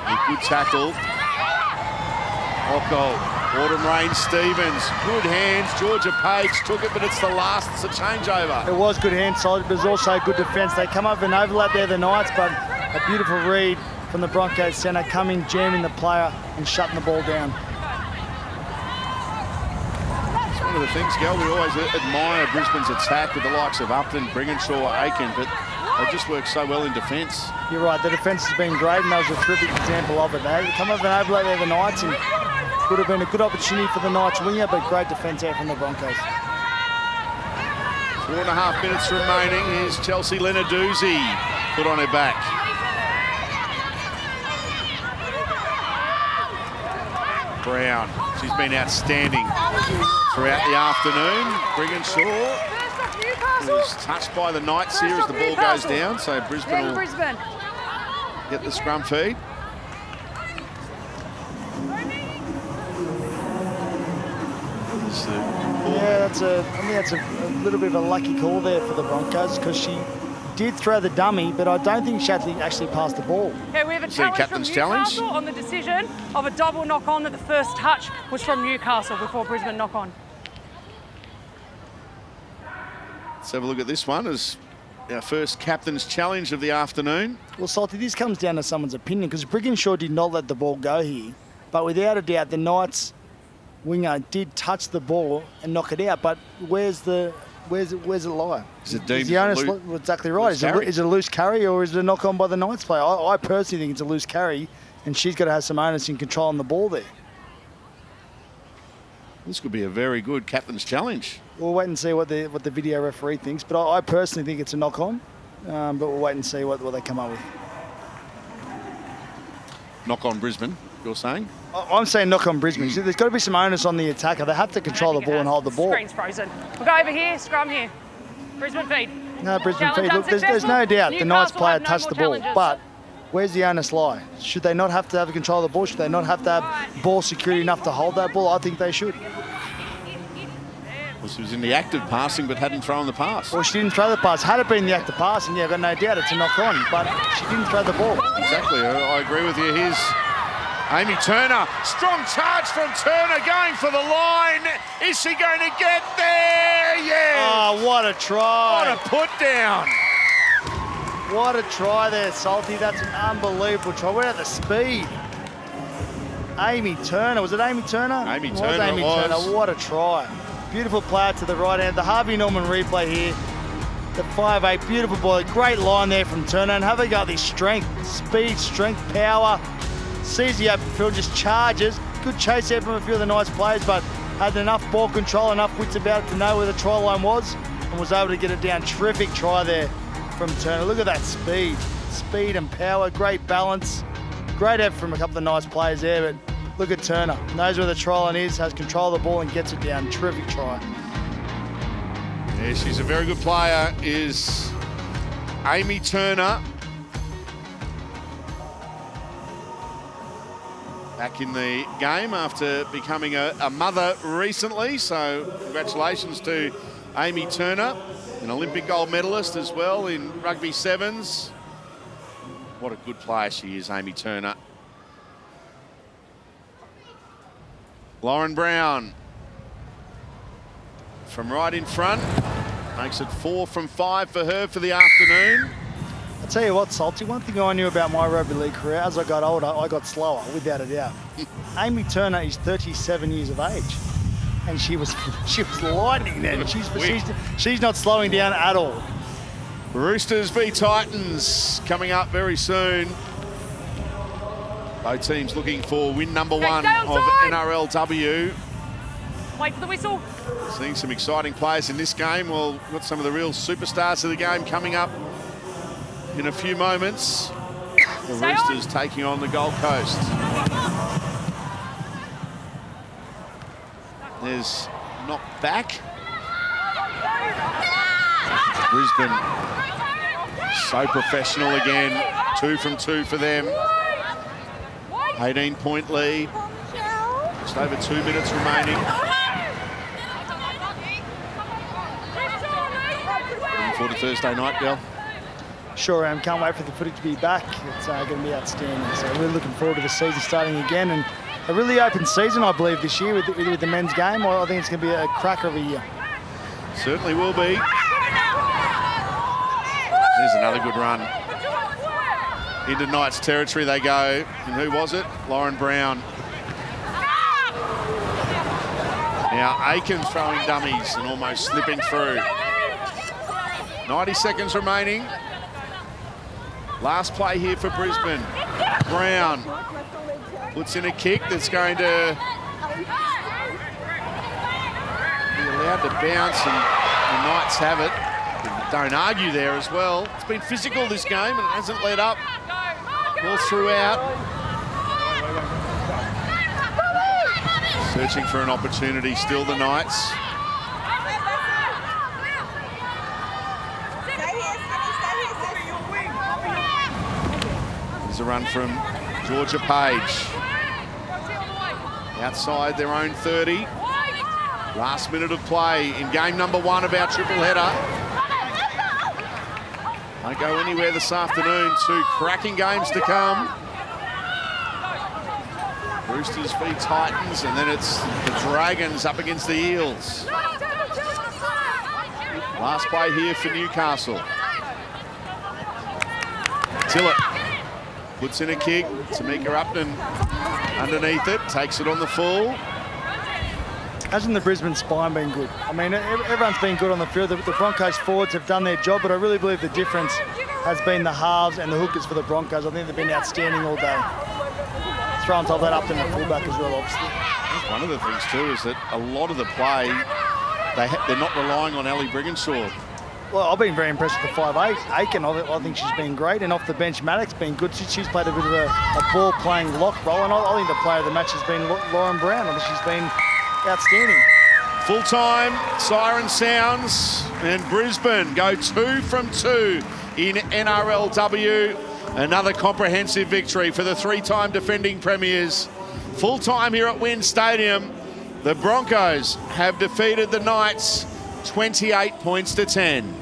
a good tackle. Ocko, Autumn Rain Stevens, good hands. Georgia Page took it, but it's the last. It's a changeover. It was good hand side, but it was also good defence. They come up and overlap there, the Knights, but a beautiful read from the Broncos centre, coming, jamming the player and shutting the ball down. One of the things, Gal, we always admire Brisbane's attack with the likes of Upton, Brigginshaw, Aiken, but they just work so well in defence. You're right, the defence has been great, and that was a terrific example of it. They come up and overlap there, the Knights, and would have been a good opportunity for the Knights winger, but great defence out from the Broncos. 4.5 minutes remaining. Here's Chelsea Lenarduzzi, put on her back. Brown, she's been outstanding throughout the afternoon. Brigginshaw was touched by the Knights here as the ball goes down, so Brisbane will get the scrum feed. Yeah, I think that's a little bit of a lucky call there for the Broncos, because she did throw the dummy, but I don't think she actually passed the ball. Okay, we have a challenge from Newcastle on the decision of a double knock-on that the first touch was from Newcastle before Brisbane knock-on. Let's have a look at this one as our first captain's challenge of the afternoon. Well, Salty, this comes down to someone's opinion, because Brigginshaw did not let the ball go here, but without a doubt, the Knights winger did touch the ball and knock it out, but where's it lie? Is it deemed exactly right. Is it a loose carry, or is it a knock on by the Knights player? I personally think it's a loose carry, and she's got to have some onus in controlling the ball there. This could be a very good captain's challenge. We'll wait and see what the video referee thinks, but I personally think it's a knock on, but we'll wait and see what they come up with. Knock on Brisbane, you're saying? I'm saying knock on Brisbane. There's got to be some onus on the attacker. They have to control the ball and hold the ball. Screen's frozen. We'll go over here, scrum here. Brisbane feed. No, Brisbane feed. Look, there's no doubt the Knights player touched the ball, but where's the onus lie? Should they not have to have control of the ball? Should they not have to have ball security enough to hold that ball? I think they should. Well, she was in the act of passing but hadn't thrown the pass. Well, she didn't throw the pass. Had it been the act of passing, yeah, I've got no doubt it's a knock on, but she didn't throw the ball. Exactly. I agree with you. Here's Amy Turner, strong charge from Turner, going for the line. Is she going to get there? Yes. Oh, what a try. What a put down. What a try there, Salty. That's an unbelievable try. Where at the speed? Amy Turner. Was it Amy Turner? Amy Turner, Amy Turner. What a try. Beautiful player to the right hand. The Harvey Norman replay here. The 5'8", beautiful ball. Great line there from Turner. And have they got this strength, speed, strength, power. Sees the open field, just charges. Good chase there from a few of the nice players, but had enough ball control, enough wits about it to know where the try line was and was able to get it down. Terrific try there from Turner. Look at that speed. Speed and power, great balance. Great effort from a couple of nice players there, but look at Turner. Knows where the try line is, has control of the ball and gets it down. Terrific try. Yeah, she's a very good player, is Amy Turner. Back in the game after becoming a mother recently, so congratulations to Amy Turner, an Olympic gold medalist as well in rugby sevens. What a good player she is, Amy Turner. Lauren Brown from right in front, makes it 4 from 5 for her for the afternoon. I'll tell you what, Salty, one thing I knew about my rugby league career, as I got older, I got slower, without a doubt. Amy Turner is 37 years of age, and she was lightning then. She's not slowing down at all. Roosters v Titans coming up very soon. Both teams looking for win number 1 of NRLW. Wait for the whistle. Seeing some exciting players in this game. Well, we've got some of the real superstars of the game coming up in a few moments. The Roosters taking on the Gold Coast. There's knocked back. Brisbane so professional again. 2 from 2 for them. 18-point lead. Just over 2 minutes remaining. Looking forward to Thursday night, Bill. Sure am. Can't wait for the footage to be back. It's going to be outstanding. So really looking forward to the season starting again, and a really open season, I believe, this year with the men's game. I think it's going to be a cracker of a year. Certainly will be. There's another good run. Into Knights territory they go. And who was it? Lauren Brown. Now Aiken throwing dummies and almost slipping through. 90 seconds remaining. Last play here for Brisbane. Brown puts in a kick that's going to be allowed to bounce, and the Knights have it. Don't argue there as well. It's been physical this game and it hasn't let up all throughout. Searching for an opportunity still, the Knights. There's a run from Georgia Page. Outside their own 30. Last minute of play in game number 1 of our triple header. Won't go anywhere this afternoon. 2 cracking games to come. Roosters v Titans, and then it's the Dragons up against the Eels. Last play here for Newcastle. Tillett puts in a kick. Tamika Upton underneath it, takes it on the full. Hasn't the Brisbane spine been good? I mean, everyone's been good on the field. The Broncos forwards have done their job, but I really believe the difference has been the halves and the hookers for the Broncos. I think they've been outstanding all day. Throw on top of that Upton and fullback as well, obviously. One of the things too is that a lot of the play, they're not relying on Ali Brigginshaw. Well, I've been very impressed with the 5'8". Aiken, I think she's been great, and off the bench, Maddox been good. She's played a bit of a ball-playing lock role, and I think the player of the match has been Lauren Brown. I think she's been outstanding. Full time, siren sounds, and Brisbane go 2 from 2 in NRLW. Another comprehensive victory for the 3-time defending premiers. Full time here at Wynn Stadium. The Broncos have defeated the Knights 28 points to 10.